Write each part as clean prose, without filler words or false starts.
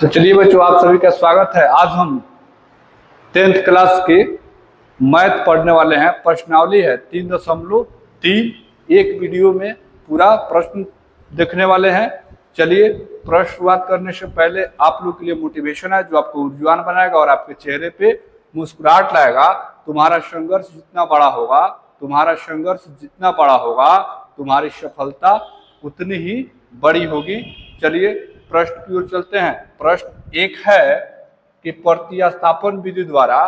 तो चलिए बच्चों, आप सभी का स्वागत है। आज हम 10th क्लास के मैथ पढ़ने वाले हैं। प्रश्नावली है 3.3। एक वीडियो में पूरा प्रश्न देखने वाले हैं। चलिए, प्रश्न शुरुआत करने से पहले आप लोग के लिए मोटिवेशन है जो आपको ऊर्जावान बनाएगा और आपके चेहरे पे मुस्कुराहट लाएगा। तुम्हारा संघर्ष जितना बड़ा होगा, तुम्हारी सफलता उतनी ही बड़ी होगी। चलिए प्रश्न की ओर चलते हैं। प्रश्न एक है कि प्रतिस्थापन विधि द्वारा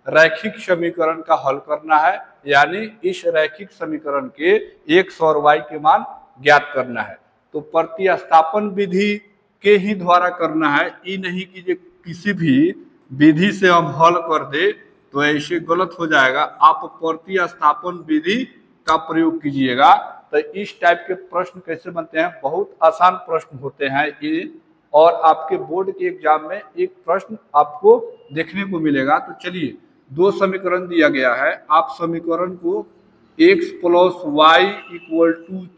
रैखिक समीकरण का हल करना है, यानी इस रैखिक समीकरण के x और y के मान ज्ञात करना है। तो प्रतिस्थापन विधि के ही द्वारा करना है, ये नहीं कि किसी भी विधि से हम हल कर दे तो ऐसे गलत हो जाएगा। आप प्रतिस्थापन विधि का प्रयोग कीजिएगा। तो इस टाइप के प्रश्न कैसे बनते हैं, बहुत आसान प्रश्न होते हैं ये, और आपके बोर्ड के एग्जाम में एक प्रश्न आपको देखने को मिलेगा। तो चलिए, दो समीकरण दिया गया है, आप समीकरण को x + y =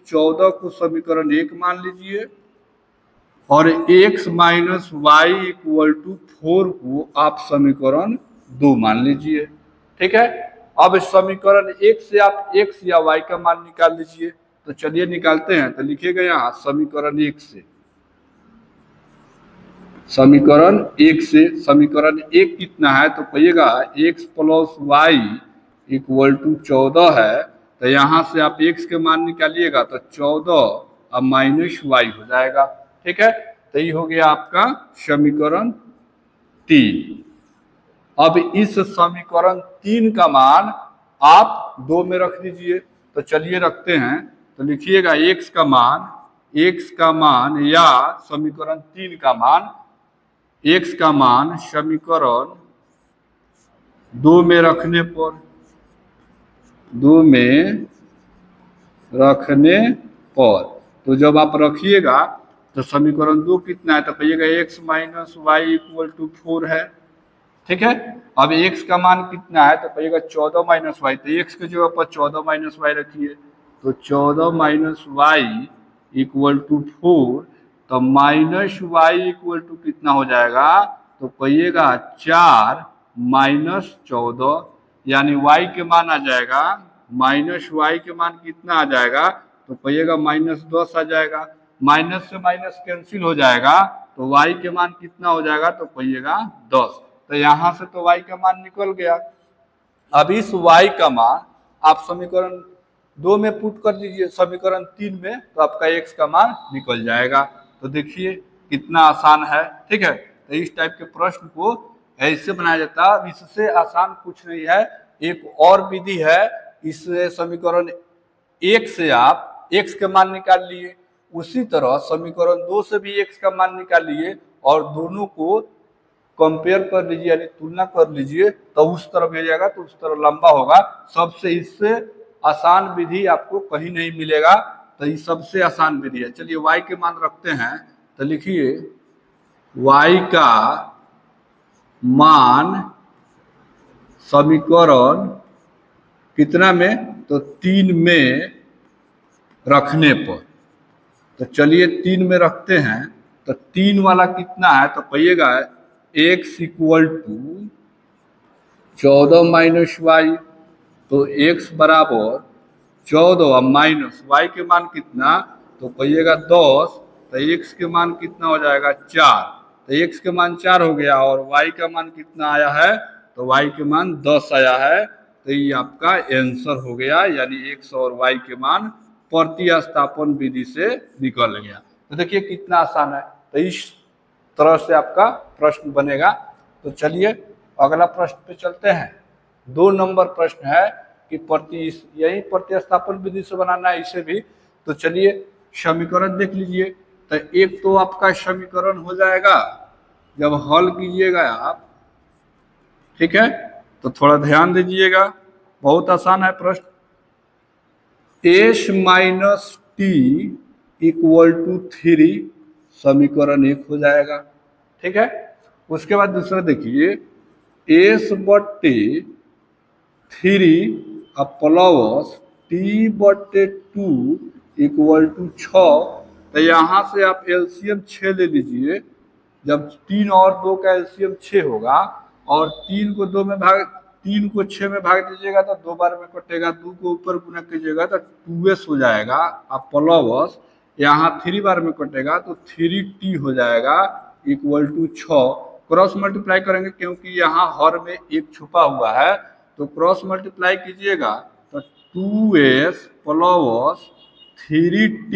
14 को समीकरण 1 मान लीजिए और x - y = 4 को आप समीकरण 2 मान लीजिए। ठीक है, अब समीकरण 1 से आप x या y का मान निकाल लीजिए। तो चलिए निकालते हैं। तो लिखिएगा यहाँ समीकरण 1 से, समीकरण 1 कितना है तो कहिएगा x + y = 14 है। तो यहाँ से आप x के मान निकालिएगा तो 14 और -y हो जाएगा। ठीक है, तो ये हो गया आपका समीकरण 3। अब इस समीकरण 3 का मान आप 2 में रख दीजिए। तो चलिए रखते हैं। तो लिखिएगा x का मान या समीकरण 3 का मान, x का मान समीकरण 2 में रखने पर तो जब आप रखिएगा तो समीकरण 2 कितना है तो कहिएगा x - y = 4 है। ठीक है, अब x का मान कितना है तो कहिएगा 14 - y। तो x के जगह पर 14 - y रखिए। तो 14 - y = 4। तो -y = कितना हो जाएगा तो कहिएगा 4 - 14, यानी y के मान आ जाएगा, -y के मान कितना आ जाएगा तो कहिएगा -10 आ जाएगा। माइनस से माइनस कैंसिल हो जाएगा तो y के मान कितना हो जाएगा तो कहिएगा 10। तो यहाँ से तो y का मान निकल गया। अब इस y का मान आप समीकरण 2 में पुट कर दीजिए, समीकरण 3 में, तो आपका x का मान निकल जाएगा। तो देखिए कितना आसान है। ठीक है, तो इस टाइप के प्रश्न को ऐसे बनाया जाता है। इससे आसान कुछ नहीं है। एक और विधि है, इस समीकरण 1 से आप x के मान निकाल लिए, उसी तरह समीकरण 2 से भी x का मान निकाल लिए और दोनों को कंपेयर कर लीजिए, यानी तुलना कर लीजिए। तो उस तरफ भेजिएगा तो उस तरफ लंबा होगा। सबसे इससे आसान विधि आपको कहीं नहीं मिलेगा। तो ये सबसे आसान विधि है। चलिए y के मान रखते हैं। तो लिखिए y का मान समीकरण कितना में तो 3 में रखने पर। तो चलिए 3 में रखते हैं। तो 3 वाला कितना है तो कहिएगा x = 14 - y। तो x बराबर 14 और माइनस y के मान कितना तो कहिएगा 10। तो x के मान कितना हो जाएगा 4। तो x के मान 4 हो गया और y का मान कितना आया है तो y के मान 10 आया है। तो ये आपका आंसर हो गया, यानी x और y के मान प्रतिस्थापन विधि से निकल गया। तो देखिए कितना आसान है। तो इस तरह से आपका प्रश्न बनेगा। तो चलिए अगला प्रश्न पे चलते हैं। 2 नंबर प्रश्न है कि यही प्रतिस्थापन विधि से बनाना है इसे भी। तो चलिए समीकरण देख लीजिए। तो एक तो आपका समीकरण हो जाएगा जब हल कीजिएगा आप। ठीक है, तो थोड़ा ध्यान दीजिएगा, बहुत आसान है प्रश्न। s - t = 3 समीकरण 1 हो जाएगा। ठीक है, उसके बाद दूसरा देखिए s/3 + t/2 = 6। तो यहाँ से आप एलसीएम 6 ले लीजिए। जब 3 और 2 का एलसीएम 6 होगा और 3 को 3 को 6 में भाग दीजिएगा तो 2 बार में कटेगा, 2 को ऊपर गुना कीजिएगा तो 2s हो जाएगा, आप प्लस यहाँ 3 बार में कटेगा तो 3t हो जाएगा इक्वल टू 6। क्रॉस मल्टीप्लाई करेंगे क्योंकि यहाँ हर में एक छुपा हुआ है, तो क्रॉस मल्टीप्लाई कीजिएगा तो 2s plus 3t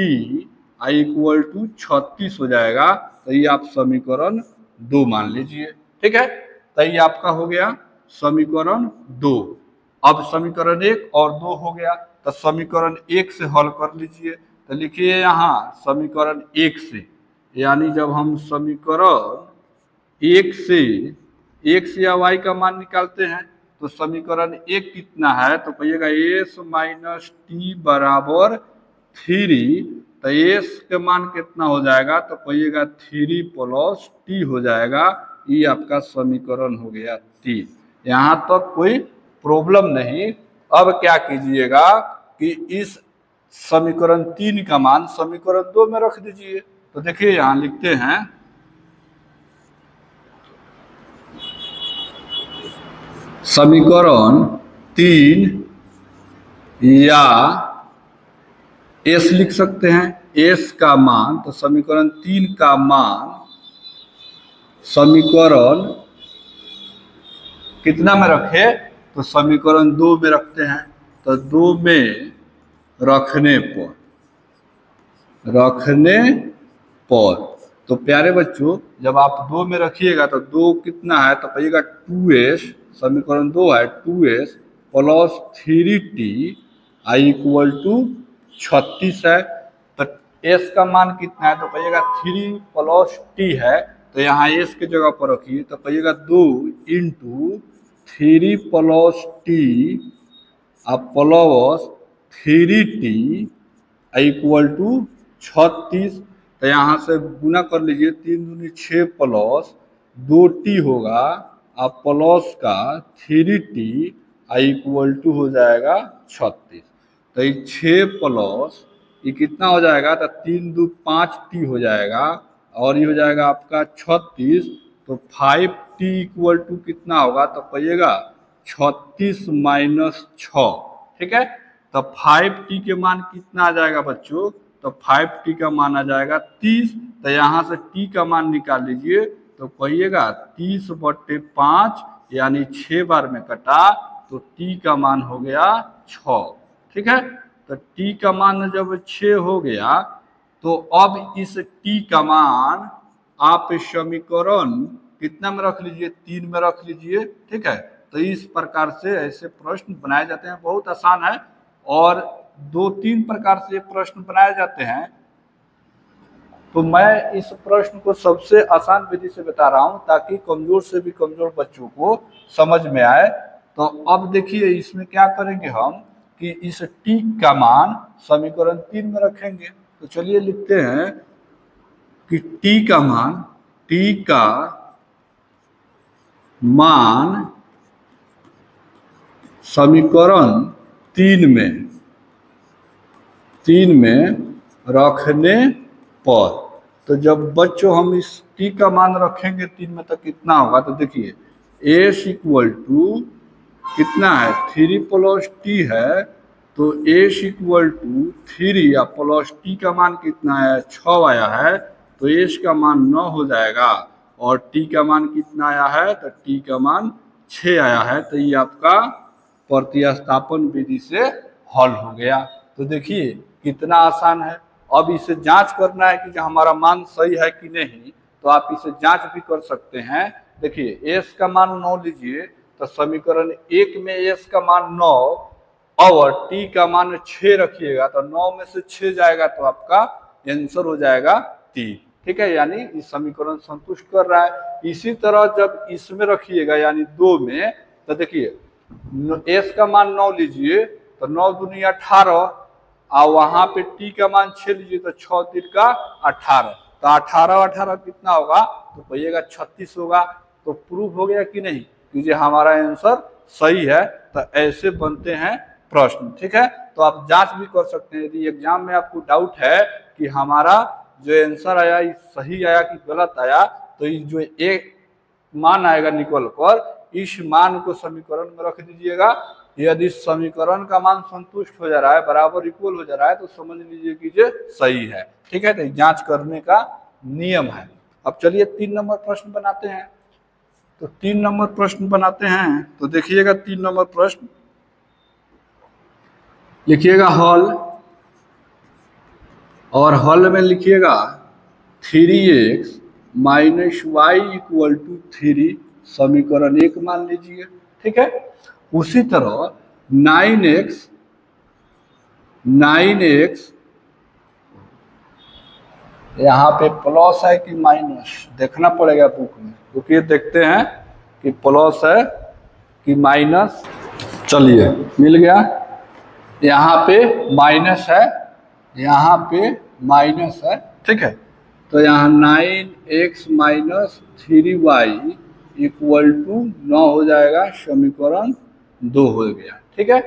equal to 36 हो जाएगा। तो ये आप समीकरण 2 मान लीजिए, ठीक है। तो ये आपका हो गया समीकरण 2। अब समीकरण 1 और 2 हो गया, तो समीकरण 1 से हल कर लीजिए। तो लिखिए यहाँ समीकरण 1 से, यानी जब हम समीकरण 1 से x या y का मान निकालते हैं तो समीकरण 1 कितना है, तो कहिएगा s माइनस टी बराबर 3। तो s के मान कितना हो जाएगा, तो कहिएगा 3 प्लस टी हो जाएगा। ये आपका समीकरण हो गया 3। यहाँ तक कोई प्रॉब्लम नहीं। अब क्या कीजिएगा कि इस समीकरण 3 का मान समीकरण 2 में रख दीजिए। तो देखिए यहाँ लिखते हैं समीकरण 3 या s लिख सकते हैं, s का मान, तो समीकरण 3 का मान समीकरण कितना में रखे, तो समीकरण 2 में रखते हैं। तो 2 में रखने पर तो प्यारे बच्चों जब आप 2 में रखिएगा तो 2 कितना है, तो कहिएगा 2s, समीकरण 2 है 2s plus 3t equal to 36 है। तो s का मान कितना है, तो कहिएगा 3 प्लस t है, तो यहाँ s की जगह पर रखिए। तो कहिएगा 2 into 3 plus t plus 3t equal to 36। तो यहाँ से गुना कर लीजिए, 3 दूनी 6 प्लस 2t होगा आप प्लस का 3t इक्वल टू हो जाएगा 36। तो ये 6 प्लस ये कितना हो जाएगा, तो 3 दू 5t हो जाएगा और ये हो जाएगा आपका 36। तो 5t इक्वल टू कितना होगा, तो कहिएगा 36 माइनस 6, ठीक है। तो 5t के मान कितना आ जाएगा बच्चों, तो 5t का मान आ जाएगा 30। तो यहाँ से t का मान निकाल लीजिए, तो कहिएगा 30/5 यानी 6 बार में कटा, तो t का मान हो गया 6, ठीक है। तो t का मान जब 6 हो गया तो अब इस t का मान आप समीकरण कितना में रख लीजिए, 3 में रख लीजिए, ठीक है। तो इस प्रकार से ऐसे प्रश्न बनाए जाते हैं, बहुत आसान है और 2-3 प्रकार से प्रश्न बनाए जाते हैं। तो मैं इस प्रश्न को सबसे आसान विधि से बता रहा हूं ताकि कमजोर से भी कमजोर बच्चों को समझ में आए। तो अब देखिए इसमें क्या करेंगे हम कि इस t का मान समीकरण 3 में रखेंगे। तो चलिए लिखते हैं कि t का मान समीकरण 3 में रखने पर, तो जब बच्चों हम इस t का मान रखेंगे 3 में तो कितना होगा, तो देखिए s इक्वल टू कितना है 3 प्लस t है, तो s इक्वल टू 3 या प्लस t का मान कितना है 6 आया है, तो s का मान 9 हो जाएगा और t का मान कितना आया है, तो t का मान 6 आया है। तो ये आपका प्रतिस्थापन विधि से हल हो गया। तो देखिए कितना आसान है। अब इसे जांच करना है कि हमारा मान सही है कि नहीं, तो आप इसे जांच भी कर सकते हैं। देखिए s का मान 9 लीजिए, तो समीकरण 1 में s का मान 9 और t का मान 6 रखिएगा, तो 9 में से 6 जाएगा तो आपका आंसर हो जाएगा 3, ठीक है। यानी इस समीकरण संतुष्ट कर रहा है। इसी तरह जब इसमें रखिएगा यानी 2 में, तो देखिए s का मान 9 लीजिए, तो 9 दूनी 18 और वहां पे t का मान 6 लीजिए, तो 6 3 का 18, तो 18 कितना होगा, तो कहिएगा 36 होगा। तो प्रूफ हो गया कि नहीं कि जो हमारा आंसर सही है। तो ऐसे बनते हैं प्रश्न, ठीक है। तो आप जांच भी कर सकते हैं। यदि एग्जाम में आपको डाउट है कि हमारा जो आंसर आया सही आया कि गलत आया, तो ये जो एक मान आएगा निकल कर, इस मान को समीकरण में रख दीजिएगा। यदि समीकरण का मान संतुष्ट हो जा रहा है, बराबर इक्वल हो जा रहा है, तो समझ लीजिए कि ये सही है। ठीक है, तो जांच करने का नियम है। अब चलिए 3 नंबर प्रश्न बनाते हैं। तो 3 नंबर प्रश्न बनाते हैं। तो देखिएगा 3 नंबर प्रश्न, लिखिएगा हल, और हल में लिखिएगा 3x minus y equal to 3, समीकरण 1 मान लीजिए। ठीक है, उसी तरह 9x यहाँ पे प्लस है कि माइनस, देखना पड़ेगा बुक में, क्योंकि देखते हैं कि प्लस है कि माइनस। चलिए मिल गया, यहाँ पे माइनस है, यहाँ पे माइनस है। ठीक है, तो यहाँ 9x minus 3y equal to 9 हो जाएगा, समीकरण 2 हो गया। ठीक है,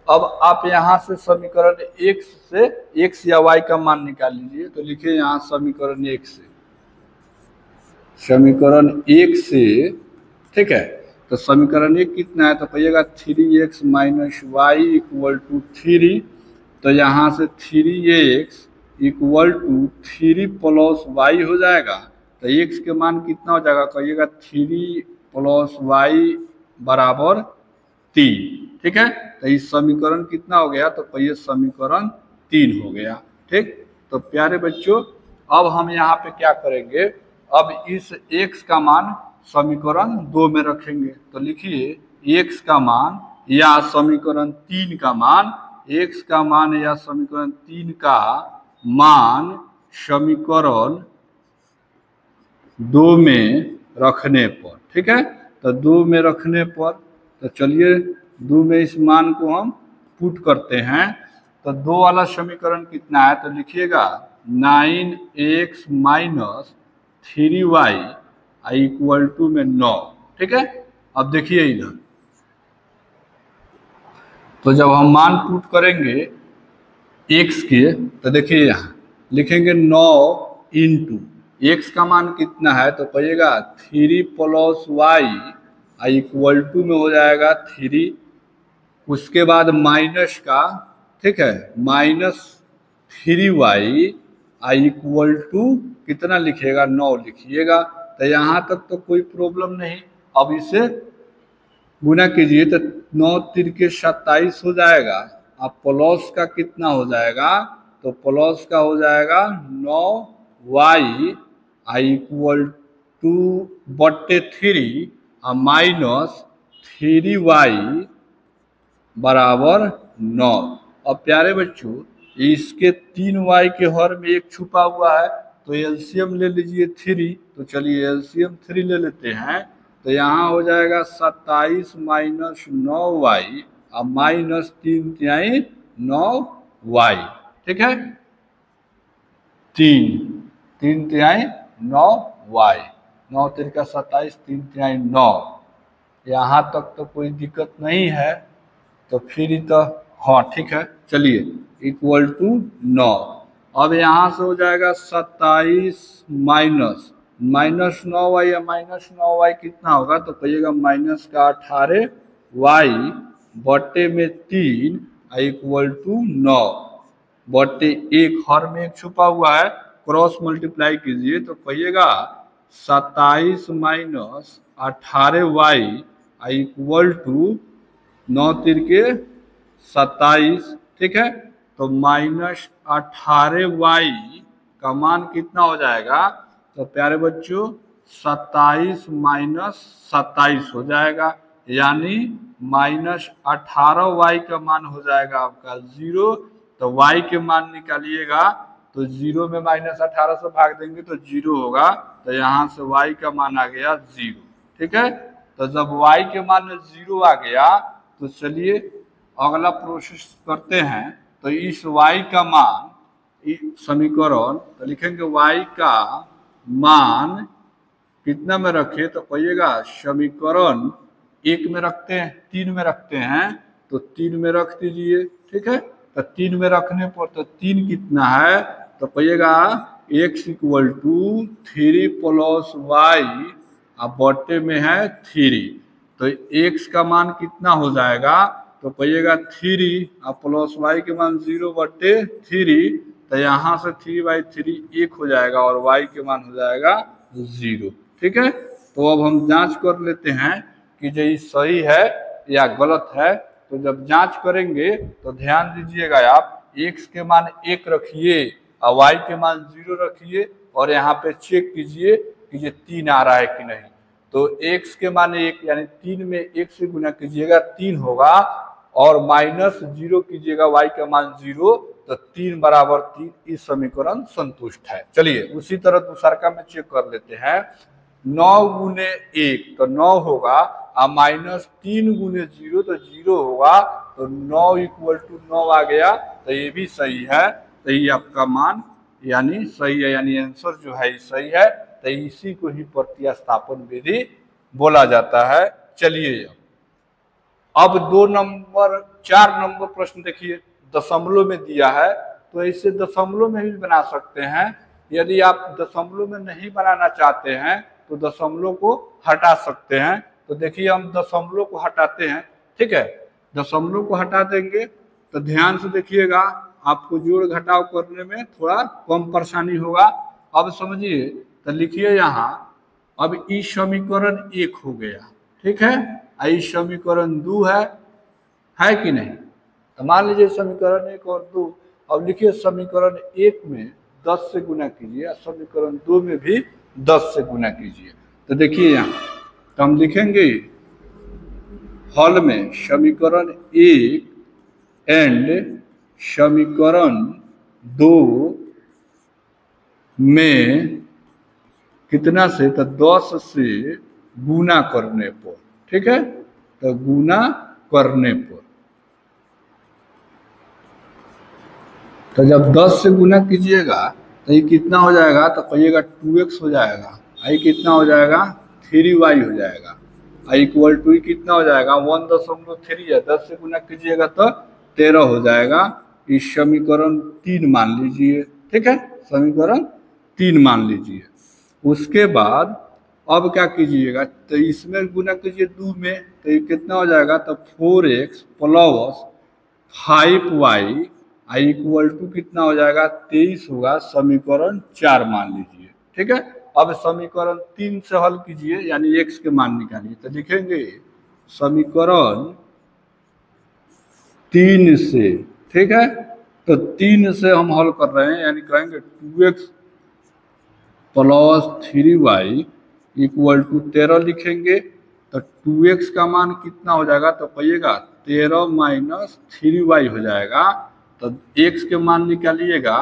अब आप यहाँ से समीकरण x से x या y का मान निकाल लीजिए। तो लिखिए यहाँ समीकरण 1 से, समीकरण 1 से। ठीक है, तो समीकरण 1 कितना है, तो कहिएगा 3x minus y equal to 3। तो यहाँ से 3x equal to 3 plus Y हो जाएगा। तो x के मान कितना हो जाएगा, कहिएगा 3 प्लस वाई बराबर 3। ठीक है, तो इस समीकरण कितना हो गया, तो कहिए समीकरण 3 हो गया। ठीक, तो प्यारे बच्चों, अब हम यहाँ पे क्या करेंगे, अब इस x का मान समीकरण 2 में रखेंगे। तो लिखिए x का मान या समीकरण 3 का मान, x का मान या समीकरण 3 का मान समीकरण 2 में रखने पर। ठीक है, तो 2 में रखने पर, तो चलिए 2 में इस मान को हम पुट करते हैं। तो 2 वाला समीकरण कितना है, तो लिखिएगा 9x minus 3y equal to में 9। ठीक है, अब देखिए इधर, तो जब हम मान पुट करेंगे x के, तो देखिए यहाँ लिखेंगे 9 इंटू x का मान कितना है, तो कहिएगा 3 प्लस वाई इक्वल टू में हो जाएगा 3, उसके बाद माइनस का, ठीक है, माइनस 3y इक्वल टू कितना लिखिएगा, 9 लिखिएगा। तो यहाँ तक तो कोई प्रॉब्लम नहीं। अब इसे गुना कीजिए तो 9 तिरके 27 हो जाएगा। अब प्लस का कितना हो जाएगा, तो प्लस का हो जाएगा 9y इक्वल टू बट्टे 3 और माइनस 3y बराबर 9। अब प्यारे बच्चों, इसके 3y के हर में 1 छुपा हुआ है, तो एलसीएम ले लीजिए 3। तो चलिए एलसीएम 3 ले लेते हैं। तो यहाँ हो जाएगा 27 माइनस 9y और माइनस 3 तिहाई 9y। ठीक है, 3 तिहाई 9y, 9 तिरका 27, 3 तिहाई 9। यहाँ तक तो कोई दिक्कत नहीं है। तो फिर तो हाँ ठीक है, चलिए इक्वल टू 9। अब यहाँ से हो जाएगा 27 माइनस 9y या माइनस 9y कितना होगा, तो कहिएगा माइनस का 18y बटे में 3 इक्वल टू 9 बटे 1, हर में 1 छुपा हुआ है, क्रॉस मल्टीप्लाई कीजिए। तो कहिएगा 27 माइनस 18y इक्वल टू 9 तिरके 27। ठीक है, तो माइनस 18y का मान कितना हो जाएगा, तो प्यारे बच्चों 27 माइनस 27 हो जाएगा, यानी माइनस 18y का मान हो जाएगा आपका 0। तो y के मान निकालिएगा, तो 0 में माइनस 18 से भाग देंगे तो 0 होगा। तो यहाँ से y का मान आ गया 0। ठीक है, तो जब y के मान 0 आ गया, तो चलिए अगला प्रोसेस करते हैं। तो इस y का मान समीकरण, तो लिखेंगे y का मान कितना में रखे, तो कहिएगा समीकरण 1 में रखते हैं, 3 में रखते हैं, तो 3 में रख दीजिए। ठीक है, तो 3 में रखने पर तो 3 कितना है, तो कहिएगा x equal to 3 plus y अब बटे में है 3, तो x का मान कितना हो जाएगा, तो कहिएगा 3 और प्लस वाई के मान 0 बटे 3, तो यहाँ से 3/3 1 हो जाएगा और y के मान हो जाएगा 0। ठीक है, तो अब हम जांच कर लेते हैं कि जो ये सही है या गलत है। तो जब जांच करेंगे तो ध्यान दीजिएगा आप, x के मान 1 रखिए और y के मान 0 रखिए और यहाँ पे चेक कीजिए कि ये 3 आ रहा है कि नहीं। तो x के मान 1 यानी 3 में 1 से गुना कीजिएगा 3 होगा और माइनस 0 कीजिएगा y का मान 0, तो 3 बराबर 3 इस समीकरण संतुष्ट है। चलिए उसी तरह दूसरा का में चेक कर लेते हैं। 9 गुने 1 तो 9 होगा और माइनस 3 गुने 0 तो 0 होगा, तो 9 इक्वल टू 9 आ गया, तो ये भी सही है। तो ये आपका मान यानी सही है, यानी आंसर जो है सही है। तो इसी को ही प्रतिस्थापन विधि बोला जाता है। चलिए अब 4 नंबर प्रश्न देखिए, दशमलव में दिया है, तो इसे दशमलव में भी बना सकते हैं। यदि आप दशमलव में नहीं बनाना चाहते हैं तो दशमलव को हटा सकते हैं। तो देखिए हम दशमलव को हटाते हैं। ठीक है, दशमलव को हटा देंगे तो ध्यान से देखिएगा, आपको जोड़ घटाव करने में थोड़ा कम परेशानी होगा। अब समझिए, तो लिखिए यहाँ, अब ई समीकरण 1 हो गया। ठीक है, ई समीकरण 2 है कि नहीं। तो मान लीजिए समीकरण 1 और 2। अब लिखिए समीकरण 1 में 10 से गुना कीजिए और समीकरण 2 में भी 10 से गुना कीजिए। तो देखिए यहाँ, तो हम लिखेंगे हल में समीकरण 1 एंड समीकरण 2 में कितना से, तो 10 से गुना करने पर। ठीक है, तो गुना करने पर, तो जब 10 से गुना कीजिएगा तो ये कितना हो जाएगा, तो कहिएगा 2x हो जाएगा। आई कितना हो जाएगा, 3y हो जाएगा। आई इक्वल टू कितना हो जाएगा, 1.3 है। 10 से गुना कीजिएगा तो 13 हो जाएगा। इस समीकरण 3 मान लीजिए। ठीक है, समीकरण 3 मान लीजिए। उसके बाद अब क्या कीजिएगा, तो इसमें गुना कीजिए 2 में, तो ये कितना हो जाएगा, तो 4x plus 5y I equal to कितना हो जाएगा, 23 होगा। समीकरण 4 मान लीजिए। ठीक है, अब समीकरण 3 से हल कीजिए, यानी x के मान निकालिए। तो लिखेंगे समीकरण 3 से। ठीक है, तो 3 से हम हल कर रहे हैं, यानी कहेंगे 2x plus 3y equal to 13 लिखेंगे। तो 2x का मान कितना हो जाएगा, तो कहिएगा 13 माइनस 3y हो जाएगा। तो x के मान निकालिएगा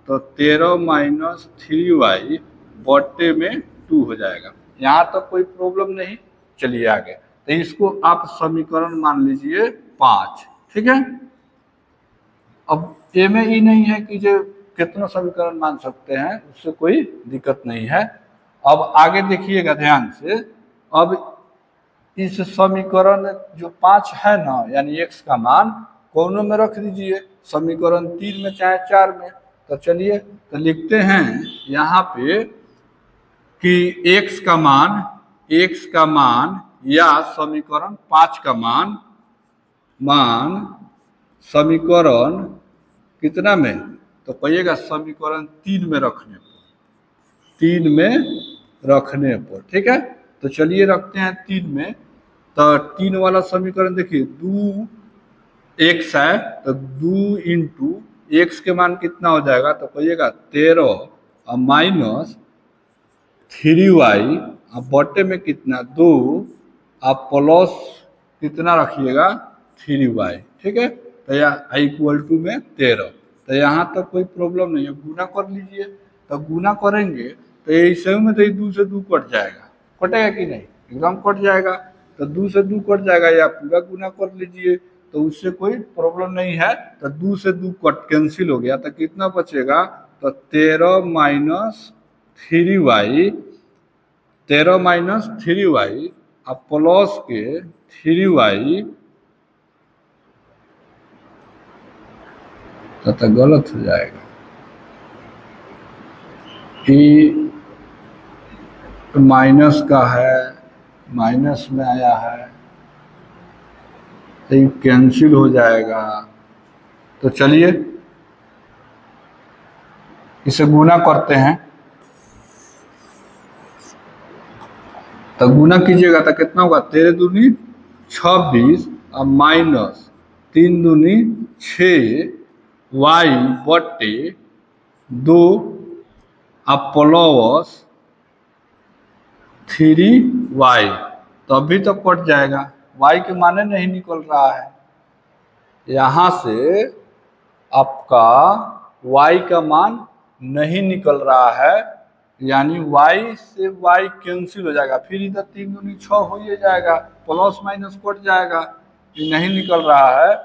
तो 13 माइनस 3y बटे में 2 हो जाएगा। यहाँ तक तो कोई प्रॉब्लम नहीं। चलिए आगे, तो इसको आप समीकरण मान लीजिए 5। ठीक है, अब ए में ही नहीं है कि जो कितना समीकरण मान सकते हैं, उससे कोई दिक्कत नहीं है। अब आगे देखिएगा ध्यान से, अब इस समीकरण जो 5 है ना, यानी x का मान कोनों में रख दीजिए, समीकरण 3 में चाहे 4 में। तो चलिए तो लिखते हैं यहाँ पे कि x का मान या समीकरण 5 का मान समीकरण कितना में, तो कहिएगा समीकरण 3 में रखने पर। ठीक है, तो चलिए रखते हैं 3 में। तो 3 वाला समीकरण देखिए, 2x है, तो 2 इंटू एक्स के मान कितना हो जाएगा, तो कहिएगा 13 और माइनस 3y और बटे में कितना 2 आप प्लस कितना रखिएगा 3y। ठीक है, तो यहाँ आई इक्वल टू में 13। तो यहाँ तक तो कोई प्रॉब्लम नहीं है, गुना कर लीजिए। तो गुना करेंगे तो ऐसे में तो 2 से 2 कट जाएगा, कटेगा कि नहीं, एकदम कट जाएगा। तो 2 से 2 कट जाएगा, या पूरा गुना कर लीजिए, तो उससे कोई प्रॉब्लम नहीं है। तो 2 से 2 कट कैंसिल हो गया, तो कितना बचेगा, तो 13 माइनस 3y और प्लस के 3y, तो गलत हो जाएगा। ई माइनस का है, माइनस में आया है तो ये कैंसिल हो जाएगा। तो चलिए इसे गुना करते हैं। तो गुना कीजिएगा तो कितना होगा, 13 दूनी 26 और माइनस 3 दूनी 6 वाई बटे 2 और प्लस 3y। तो अभी तो कट जाएगा, y के माने नहीं निकल रहा है। यहाँ से आपका y का मान नहीं निकल रहा है, यानी y से y कैंसिल हो जाएगा। फिर इधर 3 दूनी 6 हो ही जाएगा, प्लस माइनस कट जाएगा। ये नहीं निकल रहा है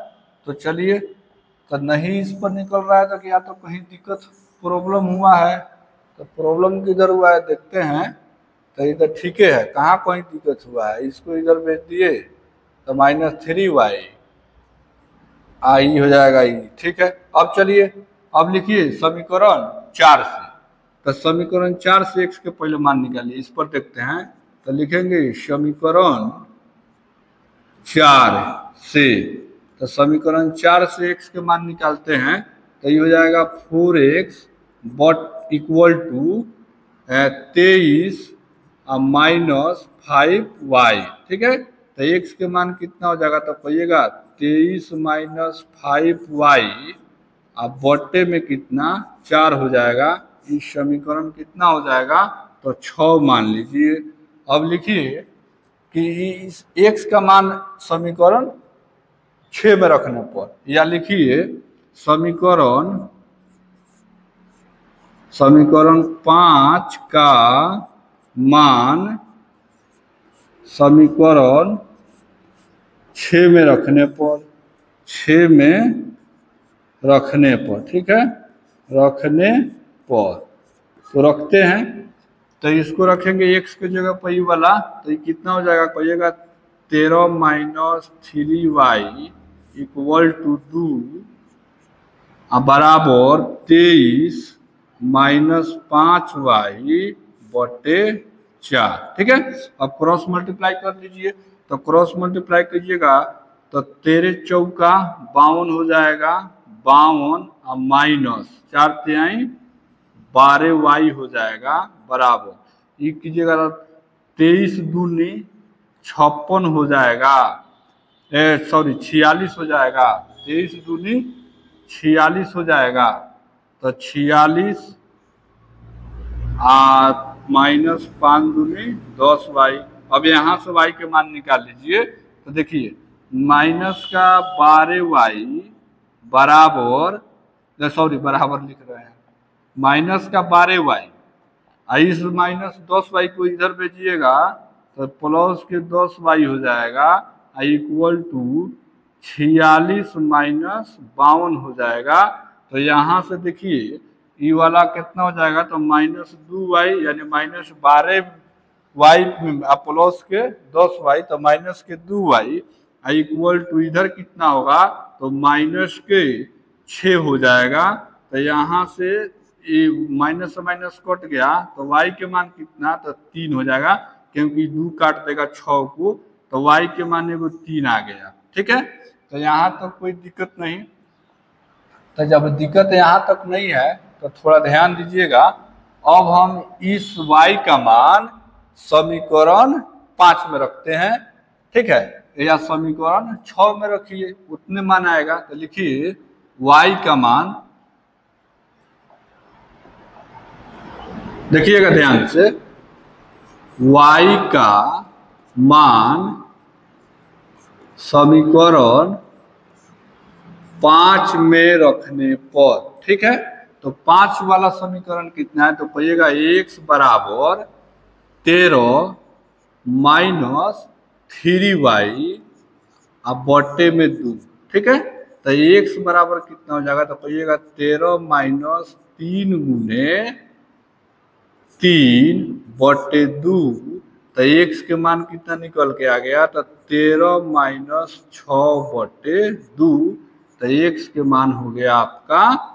तो चलिए, तो नहीं इस पर निकल रहा है तो या तो कहीं दिक्कत प्रॉब्लम हुआ है। तो प्रॉब्लम किधर हुआ है देखते हैं। तो इधर ठीक है, कहाँ कोई दिक्कत हुआ है, इसको इधर भेज दिए तो -3y आई हो जाएगा ये, ठीक है। अब चलिए अब लिखिए समीकरण 4 से। तो समीकरण 4 से x के पहले मान निकालिए, इस पर देखते हैं। तो लिखेंगे समीकरण 4 से, तो समीकरण 4 से x के मान निकालते हैं तो ये हो जाएगा 4x but equal to 23 minus 5y, ठीक है। तो x के मान कितना हो जाएगा, तो कहिएगा 23 माइनस 5y अब बटे में कितना 4 हो जाएगा। इस समीकरण कितना हो जाएगा, तो 6 मान लीजिए। अब लिखिए कि इस x का मान समीकरण 6 में रखने पर, या लिखिए समीकरण 5 का मान समीकरण 6 में रखने पर, 6 में रखने पर, ठीक है, रखने पर। तो रखते हैं, तो इसको रखेंगे x की जगह पर ये वाला, तो ये कितना हो जाएगा, कहिएगा 13 माइनस 3y इक्वल टू 2 बराबर 23 माइनस 5y बटे 4, ठीक है। अब क्रॉस मल्टीप्लाई कर लीजिए। तो क्रॉस मल्टीप्लाई कीजिएगा तो 13 चौका 52 हो जाएगा, 52 और माइनस 4 तिहाई 12y हो जाएगा बराबर, ये कीजिएगा 23 दूनी 56 हो जाएगा, सॉरी 46 हो जाएगा, 23 दूनी 46 हो जाएगा। तो 46 माइनस 5 दूनी 10y। अब यहाँ से y के मान निकाल लीजिए। तो देखिए माइनस का 12y बराबर, सॉरी बराबर लिख रहे हैं, माइनस का 12y, इस माइनस 10y को इधर भेजिएगा तो प्लस के 10y हो जाएगा, इक्वल टू 46 माइनस 52 हो जाएगा। तो यहाँ से देखिए ये वाला कितना हो जाएगा, तो -2y यानी -12y प्लस के 10y, तो माइनस के 2y इक्वल टू इधर कितना होगा, तो माइनस के 6 हो जाएगा। तो यहाँ से ये माइनस से माइनस कट गया तो y के मान कितना, तो 3 हो जाएगा, क्योंकि 2 काट देगा 6 को, तो y के मान एगो 3 आ गया, ठीक है। तो यहाँ तक कोई दिक्कत नहीं। तो जब दिक्कत यहाँ तक नहीं है तो थोड़ा ध्यान दीजिएगा। अब हम इस y का मान समीकरण 5 में रखते हैं, ठीक है, या समीकरण 6 में रखिए, उतने मान आएगा। तो लिखिए y का मान, देखिएगा ध्यान से, y का मान समीकरण 5 में रखने पर, ठीक है। तो 5 वाला समीकरण कितना है, तो कहिएगा x बराबर 13 माइनस 3y अब बटे में 2, ठीक है। तो x बराबर कितना हो जाएगा, तो कहिएगा 13 माइनस 3 गुने 3 बटे 2। तो x के मान कितना निकल के आ गया, तो 13 माइनस 6 बटे 2। तो x के मान हो गया आपका,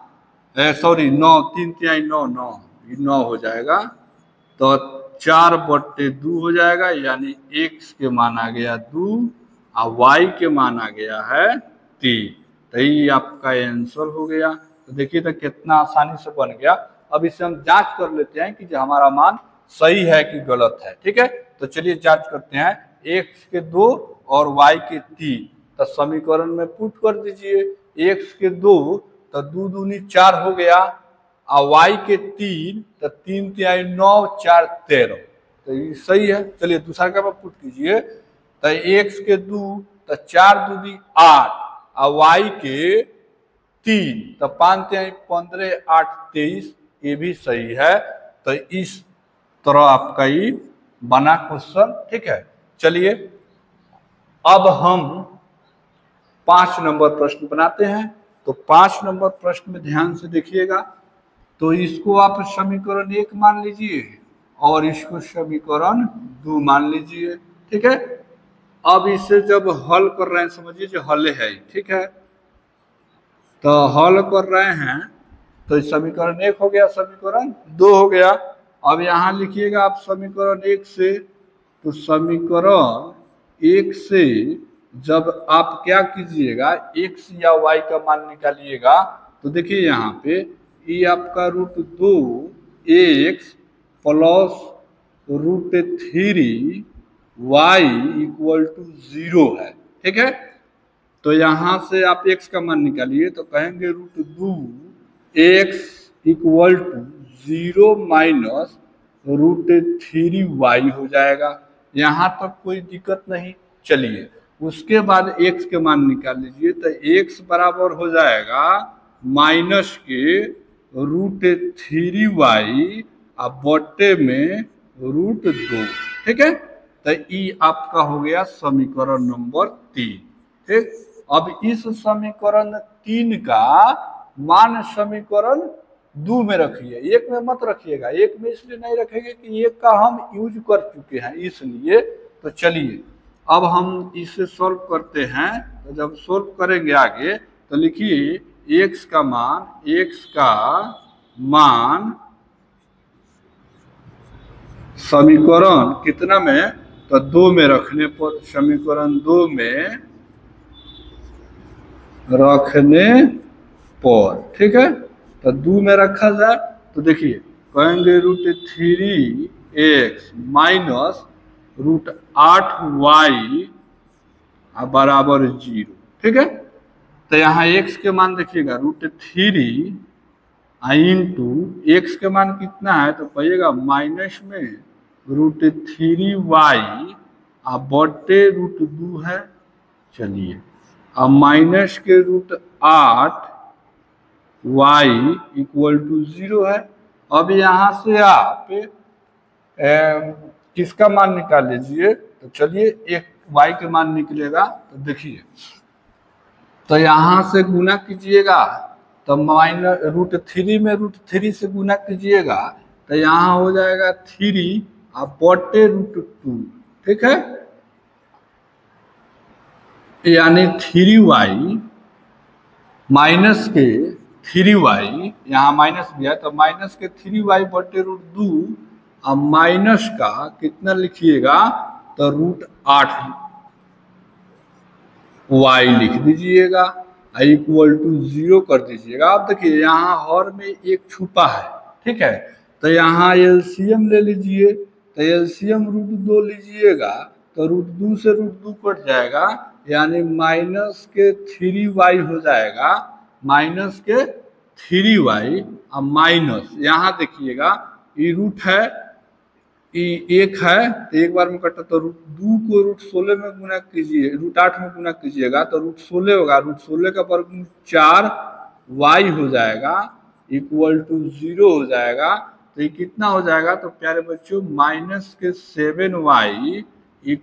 सॉरी 9, 3 तिहाई 9, ये 9 हो जाएगा, तो 4/2 हो जाएगा, यानी x के मान आ गया 2 और y के मान आ गया है 3। तो ये आपका आंसर हो गया। तो देखिए तो कितना आसानी से बन गया। अब इसे हम जांच कर लेते हैं कि जो हमारा मान सही है कि गलत है। ठीक है, तो चलिए जांच करते हैं। x के 2 और y के 3, तो समीकरण में पुट कर दीजिए। x के 2 तो 2 दूनी 4 हो गया, और y के 3 तो 3 तिहाई 9, 4 13, तो ये सही है। चलिए दूसरा का पुट कीजिए। तो x के 2 तो 4 दूनी 8, और y के 3 तो 5 तिहाई 15, 8 23, ये भी सही है। तो इस तरह आपका ये बना क्वेश्चन। ठीक है, चलिए अब हम 5 नंबर प्रश्न बनाते हैं। तो 5 नंबर प्रश्न में ध्यान से देखिएगा। तो इसको आप समीकरण 1 मान लीजिए और इसको समीकरण 2 मान लीजिए। ठीक है, अब इसे जब हल कर रहे हैं, समझिए जो हल है, ठीक है, तो हल कर रहे हैं तो समीकरण 1 हो गया, समीकरण 2 हो गया। अब यहाँ लिखिएगा आप समीकरण 1 से, तो समीकरण 1 से जब आप क्या कीजिएगा, x या y का मान निकालिएगा। तो देखिए यहाँ पे ये आपका √2x प्लस √3y = 0 है। ठीक है, तो यहाँ से आप x का मान निकालिए, तो कहेंगे √2x = 0 माइनस √3y हो जाएगा। यहाँ तक कोई दिक्कत नहीं। चलिए उसके बाद x के मान निकाल लीजिए। तो x बराबर हो जाएगा माइनस के √3y और बटे में √2। ठीक है, तो ये आपका हो गया समीकरण नंबर 3। ठीक, अब इस समीकरण 3 का मान समीकरण 2 में रखिए, 1 में मत रखिएगा। 1 में इसलिए नहीं रखेंगे कि 1 का हम यूज कर चुके हैं, इसलिए। तो चलिए अब हम इसे सॉल्व करते हैं। तो जब सॉल्व करेंगे आगे, तो लिखिए x का मान समीकरण कितना में, तो 2 में रखने पर, समीकरण 2 में रखने पर, ठीक है, तो 2 में रखा जाए। तो देखिए कहेंगे √3x माइनस √8y बराबर 0। ठीक है, तो यहाँ x के मान देखिएगा √3 इंटू x के मान कितना है, तो कहिएगा माइनस में √3y बटे √2 है। चलिए अब माइनस के √8y = 0 है। अब यहाँ से आप किसका मान निकाल लीजिए। तो चलिए एक y के मान निकलेगा। तो देखिए, तो यहाँ से गुना कीजिएगा, तो माइनस √3 में √3 से गुना कीजिएगा, तो यहाँ हो जाएगा 3 बटे √2। ठीक है, यानी 3y माइनस के 3y, यहाँ माइनस भी है, तो माइनस के 3y बटे √2 अब माइनस का कितना लिखिएगा, तो √8y लिख दीजिएगा, = 0 कर दीजिएगा। अब देखिए यहाँ हर में एक छुपा है। ठीक है, तो यहाँ एलसीएम ले लीजिए। तो एलसीएम √2 लीजिएगा, तो √2 से √2 कट जाएगा, यानी माइनस के 3y हो जाएगा, माइनस के 3y और माइनस, यहाँ देखिएगा ये रूट है, ये 1 है, तो एक बार में कटा, तो √2 को √16 में गुना कीजिए, √8 में गुना कीजिएगा, तो √16 होगा, √16 का वर्गमूल 4y हो जाएगा, = 0 हो जाएगा। तो ये कितना हो जाएगा, तो प्यारे बच्चों माइनस के 7y =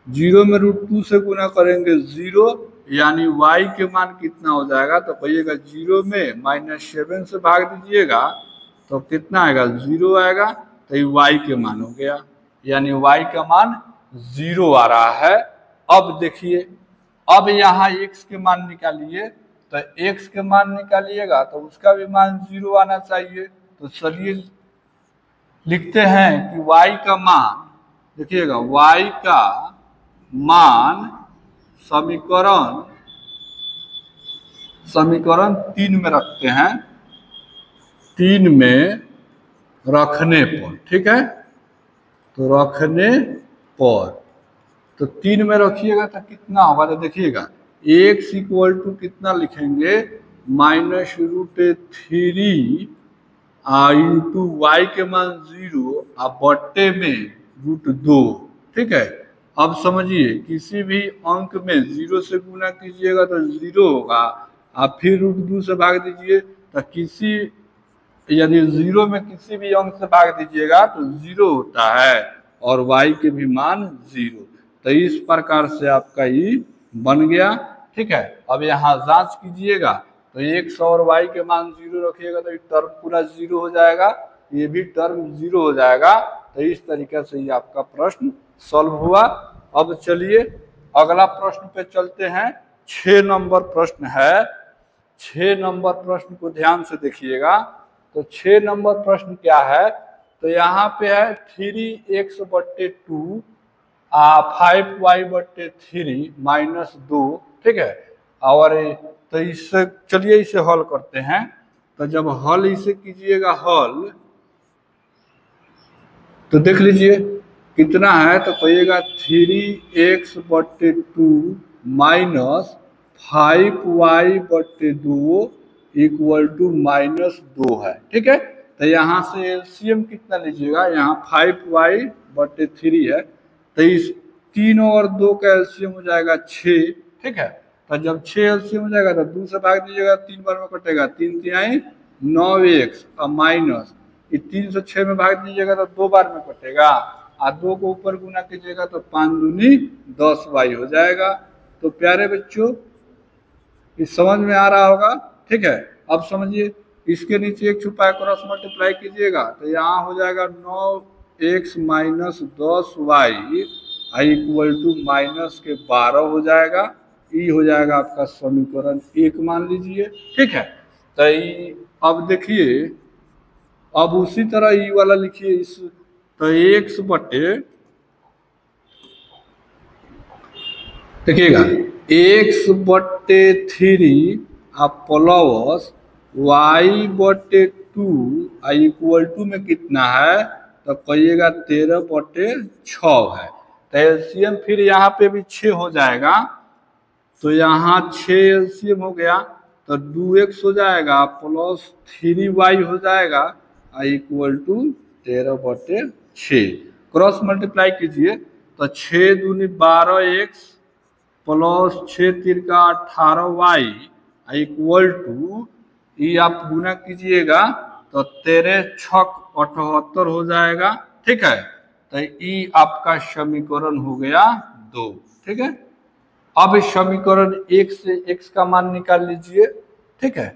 0 में √2 से गुना करेंगे 0, यानी y के मान कितना हो जाएगा, तो कहिएगा 0 में -7 से भाग दीजिएगा, तो कितना आएगा, 0 आएगा। तो ये y के मान हो गया, यानी y का मान 0 आ रहा है। अब देखिए, अब यहाँ x के मान निकालिए। तो x के मान निकालिएगा तो उसका भी मान 0 आना चाहिए। तो चलिए लिखते हैं कि y का मान, देखिएगा y का मान समीकरण 3 में रखते हैं, 3 में रखने पर, ठीक है। तो रखने पर तो 3 में रखिएगा तो कितना होगा, तो देखिएगा x इक्वल टू कितना लिखेंगे, -√3 इंटू वाई के मान 0 और बट्टे में √2, ठीक है। अब समझिए किसी भी अंक में 0 से गुना कीजिएगा तो 0 होगा, आप फिर √2 से भाग दीजिए तो किसी, यदि 0 में किसी भी अंक से भाग दीजिएगा तो 0 होता है और y के भी मान 0। तो इस प्रकार से आपका ये बन गया, ठीक है। अब यहाँ जांच कीजिएगा तो x और y के मान 0 रखिएगा तो ये टर्म पूरा 0 हो जाएगा, ये भी टर्म 0 हो जाएगा। तो इस तरीके से ये आपका प्रश्न सॉल्व हुआ। अब चलिए अगला प्रश्न पे चलते हैं। 6 नंबर प्रश्न है। 6 नंबर प्रश्न को ध्यान से देखिएगा। तो 6 नंबर प्रश्न क्या है, तो यहाँ पे है 3x/2 5y/3 -2, ठीक है। और तो इससे चलिए इसे हल करते हैं। तो जब हल इसे कीजिएगा हल तो देख लीजिए कितना है, तो कहिएगा 3x/2 -5y/2 इक्वल टू -2 है, ठीक है। तो यहाँ से एलसीएम कितना लीजिएगा, यहाँ 5y/3 है, तो इस 3 और 2 का एलसीएम हो जाएगा 6, ठीक है। तो जब 6 एलसीएम हो जाएगा तो 2 से भाग दीजिएगा, 3 बार में कटेगा, 3 3 9x और माइनस 3 से 6 में भाग दीजिएगा तो 2 बार में कटेगा, और 2 को ऊपर गुना कीजिएगा तो 5 दूनी 10y हो जाएगा। तो प्यारे बच्चों इस समझ में आ रहा होगा, ठीक है। अब समझिए इसके नीचे एक छुपा है, क्रॉस मल्टीप्लाई कीजिएगा तो यहाँ हो जाएगा 9x - 10y इक्वल टू -12 हो जाएगा। ये हो जाएगा आपका समीकरण 1 मान लीजिए, ठीक है। तो अब देखिए, अब उसी तरह ये वाला लिखिए, इस तो x/, देखिएगा x/3 plus y/2 equal to में कितना है, तो कहिएगा 13/6 है। तो एलसीएम फिर यहाँ पे भी 6 हो जाएगा, तो यहाँ 6 एलसीएम हो गया तो 2x हो जाएगा प्लस 3y हो जाएगा इक्वल टू 13/6। क्रॉस मल्टीप्लाई कीजिए तो 6 दूनी 12x plus 6 तिरका 18y equal to, ये आप गुना कीजिएगा तो 13 छक 78 हो जाएगा, ठीक है। तो ये आपका समीकरण हो गया 2, ठीक है। अब इस समीकरण 1 से x का मान निकाल लीजिए, ठीक है।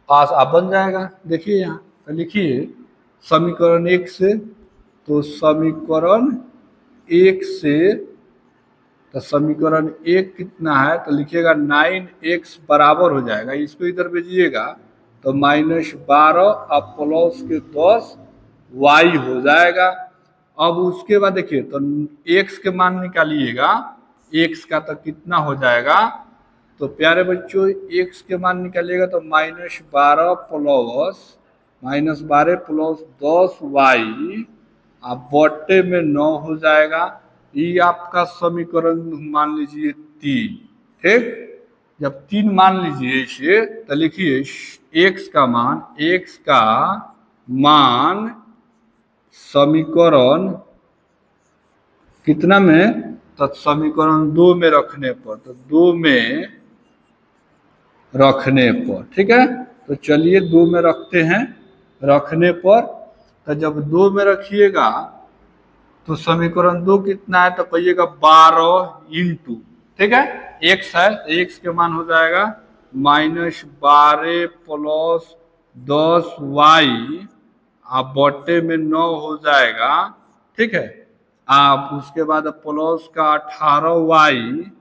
पास आप बन जाएगा, देखिए यहाँ तो लिखिए समीकरण 1 से, तो समीकरण 1 से, तो समीकरण 1 कितना है, तो लिखिएगा 9x बराबर हो जाएगा, इसको इधर भेजिएगा तो -12 और प्लस के 10y हो जाएगा। अब उसके बाद देखिए तो x के मान निकालिएगा, x का तो कितना हो जाएगा, तो प्यारे बच्चों x के मान निकालिएगा तो -12 प्लस 10y आप बट्टे में 9 हो जाएगा। ये आपका समीकरण मान लीजिए 3, ठीक। जब 3 मान लीजिए इसे तो लिखिए x का मान समीकरण कितना में, तो समीकरण 2 में रखने पर, तो 2 में रखने पर, ठीक है। तो चलिए 2 में रखते हैं, रखने पर तो जब 2 में रखिएगा तो समीकरण 2 कितना है, तो कहिएगा 12 इंटू, ठीक है, x है तो x के मान हो जाएगा -12 प्लस 10y आप बट्टे में 9 हो जाएगा, ठीक है। आप उसके बाद प्लस का 18y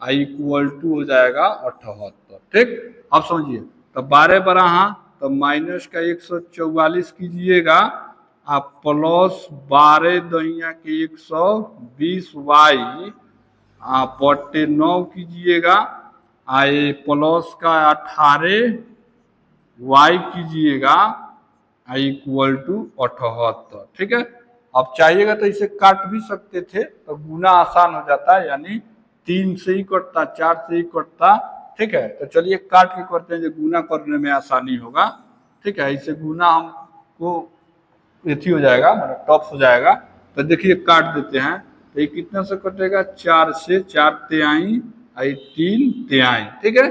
आई इक्वल टू हो जाएगा 78। ठीक, अब समझिए, तो 12 बराहा तो माइनस का 144 कीजिएगा, आप प्लस 12 दहिया के 120 वाई आप बटे 9 कीजिएगा, आए प्लस का 18 वाई कीजिएगा, आई इक्वल टू 78। ठीक है, अब चाहिएगा तो इसे काट भी सकते थे, तो गुना आसान हो जाता है, यानी 3 से ही कटता, 4 से ही कटता। ठीक है, तो चलिए काट के करते हैं, जो गुना करने में आसानी होगा। ठीक है, इसे गुना हमको एथी हो जाएगा, मतलब टॉप हो जाएगा। तो देखिए काट देते हैं, तो ये कितना से कटेगा, 4 से, 4 तिहाई, आई 3 तिहाई। ठीक है,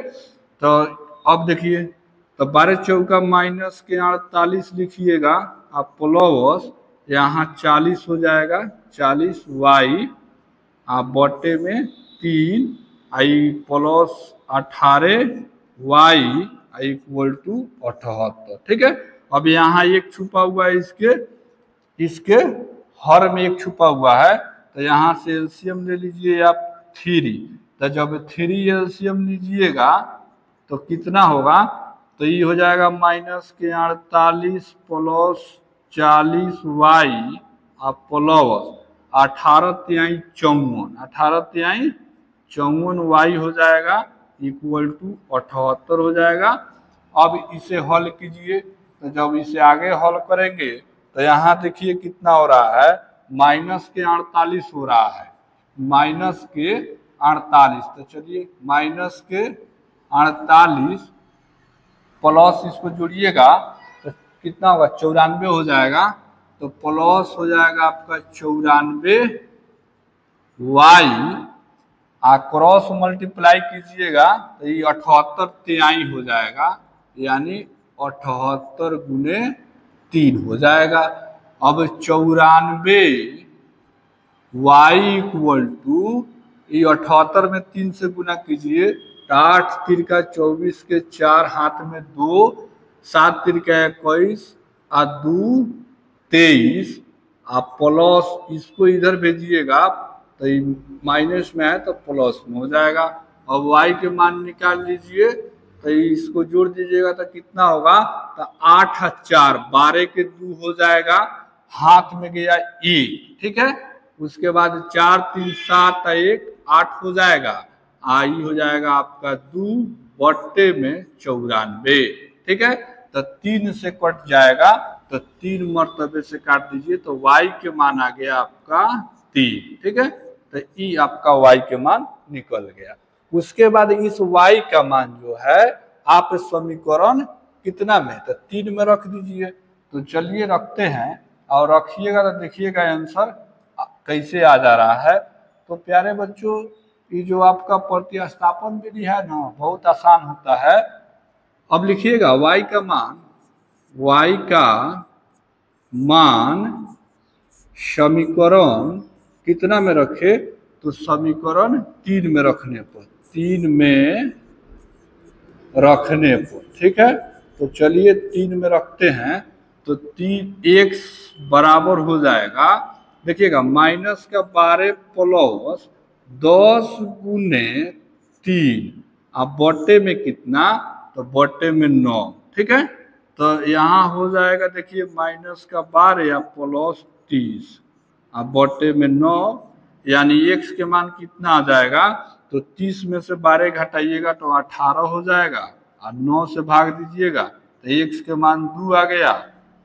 तो अब देखिए, तो 12 चौका माइनस के 48 लिखिएगा, आप प्लस यहाँ 40 हो जाएगा, 40 वाई आप बटे में 3 I plus 18 Y I equal to 78। ठीक है, अब यहाँ एक छुपा हुआ है, इसके हर में एक छुपा हुआ है, तो यहाँ से एलसीएम ले लीजिए आप 3। तो जब 3 एलसीएम लीजिएगा तो कितना होगा, तो ये हो जाएगा माइनस के 48 प्लस 40 वाई आप प्लस 18 तिहाई 54, 18 तिहाई 54 वाई हो जाएगा इक्वल टू 78 हो जाएगा। अब इसे हल कीजिए, तो जब इसे आगे हल करेंगे तो यहाँ देखिए कितना हो रहा है, माइनस के 48 हो रहा है, माइनस के 48। तो चलिए माइनस के 48 प्लस इसको जोड़िएगा तो कितना होगा, 94 हो जाएगा। तो प्लस हो जाएगा आपका 94 वाई, क्रॉस मल्टीप्लाई कीजिएगा तो ये 78 तिहाई हो जाएगा, यानी 78 गुने 3 हो जाएगा। अब 94 वाई इक्वल टू, ये 78 में 3 से गुना कीजिए, 8 तिरका 24 के 4 हाथ में 2, 7 तिरका 21 और 2 23, आप प्लस इसको इधर भेजिएगा तो माइनस में है तो प्लस में हो जाएगा। अब y के मान निकाल लीजिए, तो इसको जोड़ दीजिएगा तो कितना होगा, तो 8 और 4 12 के 2 हो जाएगा, हाथ में गया 1। ठीक है, उसके बाद 4 3 7 1 8 हो जाएगा, आई हो जाएगा आपका 2 बट्टे में 94। ठीक है, तो 3 से कट जाएगा, तो 3 मरतबे से काट दीजिए, तो y के मान आ गया आपका 3। ठीक है, तो ई आपका y के मान निकल गया। उसके बाद इस y का मान जो है आप समीकरण कितना में, तो 3 में रख दीजिए। तो चलिए रखते हैं, और रखिएगा तो देखिएगा आंसर कैसे आ जा रहा है। तो प्यारे बच्चों, ये जो आपका प्रतिस्थापन विधि है ना, बहुत आसान होता है। अब लिखिएगा y का मान समीकरण कितना में रखे, तो समीकरण 3 में रखने पर, 3 में रखने पर। ठीक है, तो चलिए 3 में रखते हैं, तो 3x बराबर हो जाएगा, देखिएगा माइनस का 12 प्लस 10 गुने 3, अब बटे में कितना, तो बटे में 9। ठीक है, तो यहाँ हो जाएगा, देखिए माइनस का 12 या प्लस 30, अब बटे में 9, यानी x के मान कितना आ जाएगा, तो 30 में से 12 घटाइएगा तो 18 हो जाएगा, और 9 से भाग दीजिएगा तो x के मान 2 आ गया,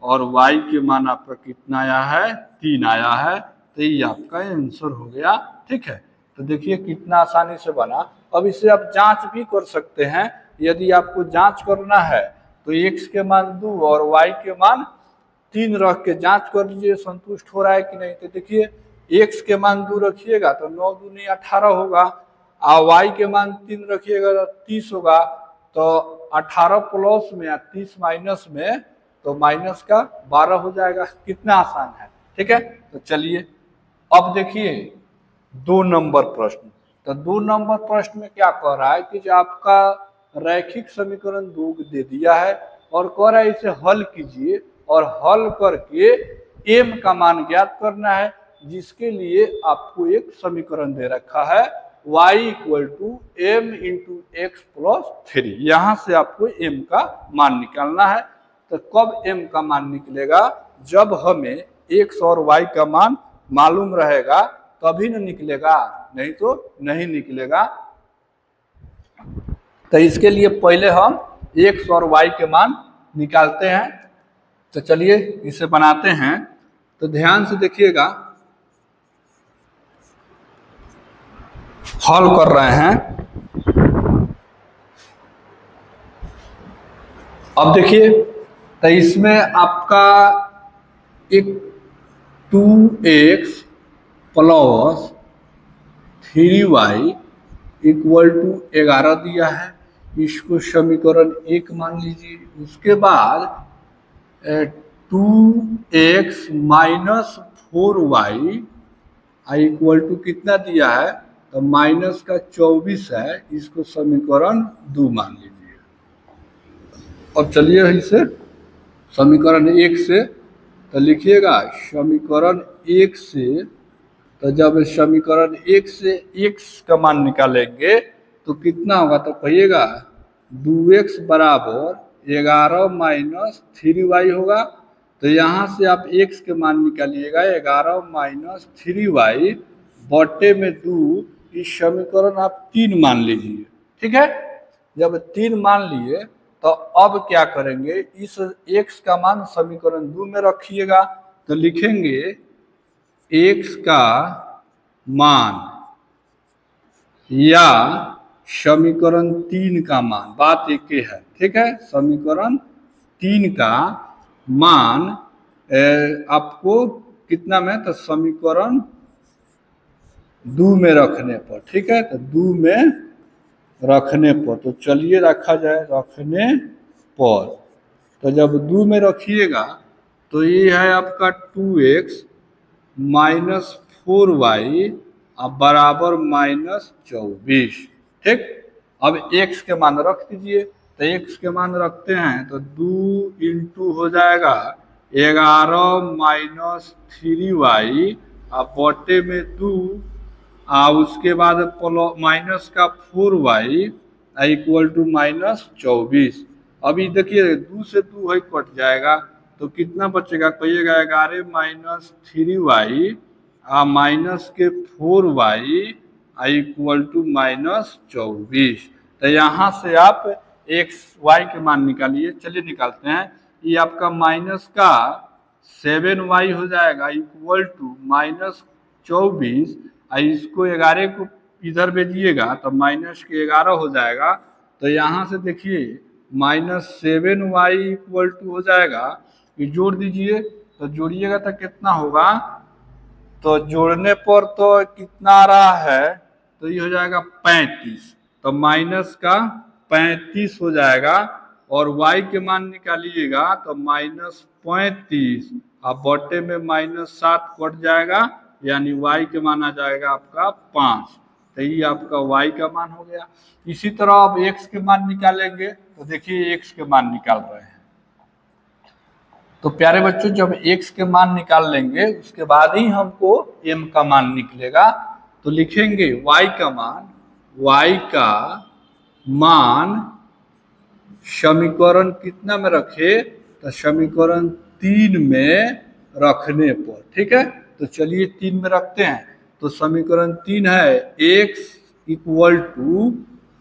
और y के मान आपका कितना आया है, 3 आया है। तो ये आपका आंसर हो गया। ठीक है, तो देखिए कितना आसानी से बना। अब इसे आप जांच भी कर सकते हैं, यदि आपको जांच करना है तो x के मान 2 और y के मान 3 रख के जांच कर लीजिए संतुष्ट हो रहा है कि नहीं। तो देखिए x के मान 2 रखिएगा तो 9 दूनी 18 होगा, और y के मान 3 रखिएगा तो 30 होगा, तो 18 प्लस में या 30 माइनस में, तो माइनस का 12 हो जाएगा। कितना आसान है। ठीक है, तो चलिए अब देखिए 2 नंबर प्रश्न। तो 2 नंबर प्रश्न में क्या कह रहा है कि जो आपका रैखिक समीकरण 2 दे दिया है और कह रहा है इसे हल कीजिए, और हल करके m का मान ज्ञात करना है, जिसके लिए आपको एक समीकरण दे रखा है, y equal to m into x plus 3। यहाँ से आपको m का मान निकालना है। तो कब m का मान निकलेगा? जब हमें x और y का मान मालूम रहेगा तभी न निकलेगा, नहीं तो नहीं निकलेगा। तो इसके लिए पहले हम x और y के मान निकालते हैं। तो चलिए इसे बनाते हैं। तो ध्यान से देखिएगा, हल कर रहे हैं। अब देखिए, तो इसमें आपका एक 2x plus 3y equal to 11 दिया है, इसको समीकरण 1 मान लीजिए। उसके बाद 2x minus 4y equal to कितना दिया है? तो माइनस का 24 है, इसको समीकरण 2 मान लीजिए। अब चलिए इसे समीकरण 1 से तो लिखिएगा, समीकरण 1 से। तो जब समीकरण 1 से x का मान निकालेंगे तो कितना होगा? तो कहिएगा 2x बराबर 11 माइनस 3y होगा। तो यहाँ से आप x के मान निकालिएगा, 11 माइनस 3y बटे में 2। इस समीकरण आप 3 मान लीजिए, ठीक है। जब 3 मान लिए तो अब क्या करेंगे? इस x का मान समीकरण 2 में रखिएगा। तो लिखेंगे x का मान या समीकरण 3 का मान, बात एक ही है, ठीक है। समीकरण 3 का मान आपको कितना में? तो समीकरण 2 में रखने पर, ठीक है। तो 2 में रखने पर, तो चलिए रखा जाए रखने पर। तो जब 2 में रखिएगा तो ये है आपका 2x माइनस 4y बराबर माइनस 24, ठीक। अब x के मान रख दीजिए। तो x के मान रखते हैं तो 2 इंटू हो जाएगा 11 माइनस 3y बटे में 2, उसके बाद माइनस का 4y इक्वल टू माइनस 24। अभी देखिए 2 से 2 है कट जाएगा, तो कितना बचेगा? कहिएगा 11 माइनस 3y माइनस के 4y इक्वल टू माइनस 24। तो यहाँ से आप x y के मान निकालिए। चलिए निकालते हैं। ये आपका माइनस का 7y हो जाएगा इक्वल टू माइनस 24। इसको 11 को इधर भेजिएगा तो माइनस के 11 हो जाएगा। तो यहाँ से देखिए माइनस 7y इक्वल टू हो जाएगा, ये जोड़ दीजिए। तो जोड़िएगा तो कितना होगा? तो जोड़ने पर तो कितना आ रहा है? तो ये हो जाएगा 35। तो माइनस का 35 हो जाएगा और y के मान निकालिएगा तो माइनस 35 बटे में माइनस 7 कट जाएगा, यानी y के मान आ जाएगा आपका 5। तो ये आपका y का मान हो गया। इसी तरह आप x के मान निकालेंगे। तो देखिए x के मान निकाल रहे हैं। तो प्यारे बच्चों, जब x के मान निकाल लेंगे उसके बाद ही हमको m का मान निकलेगा। तो लिखेंगे y का मान समीकरण कितना में रखे? तो समीकरण 3 में रखने पर, ठीक है। तो चलिए 3 में रखते हैं। तो समीकरण 3 है x equal to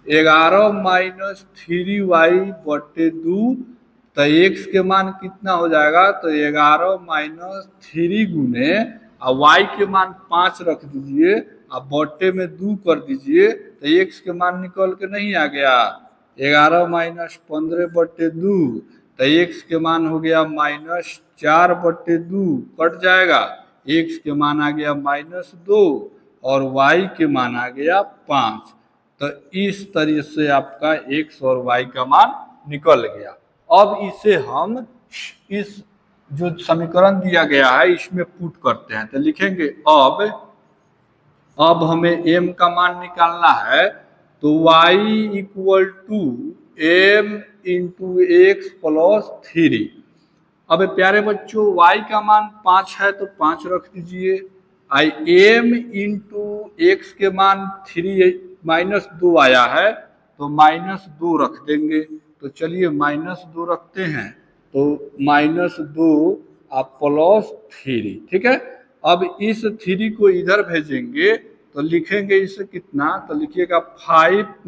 11 minus 3y बटे 2। तो x के मान कितना हो जाएगा? तो 11 माइनस 3 गुने y के मान 5 रख दीजिए, बटे में 2 कर दीजिए। तो x के मान निकल के नहीं आ गया? 11 माइनस 15 बटे 2। तो x के मान हो गया माइनस 4 बटे 2, कट जाएगा। x के मान आ गया माइनस 2 और y के मान आ गया 5। तो इस तरह से आपका x और y का मान निकल गया। अब इसे हम इस जो समीकरण दिया गया है इसमें पुट करते हैं। तो लिखेंगे अब हमें m का मान निकालना है। तो y equal to m into x plus 3। अब प्यारे बच्चों y का मान 5 है तो 5 रख दीजिए। आई एम इंटू एक्स के मान 3 - 2 आया है तो -2 रख देंगे। तो चलिए -2 रखते हैं, तो -2 आप +3, ठीक है। अब इस 3 को इधर भेजेंगे तो लिखेंगे इसे कितना, तो लिखिएगा 5 -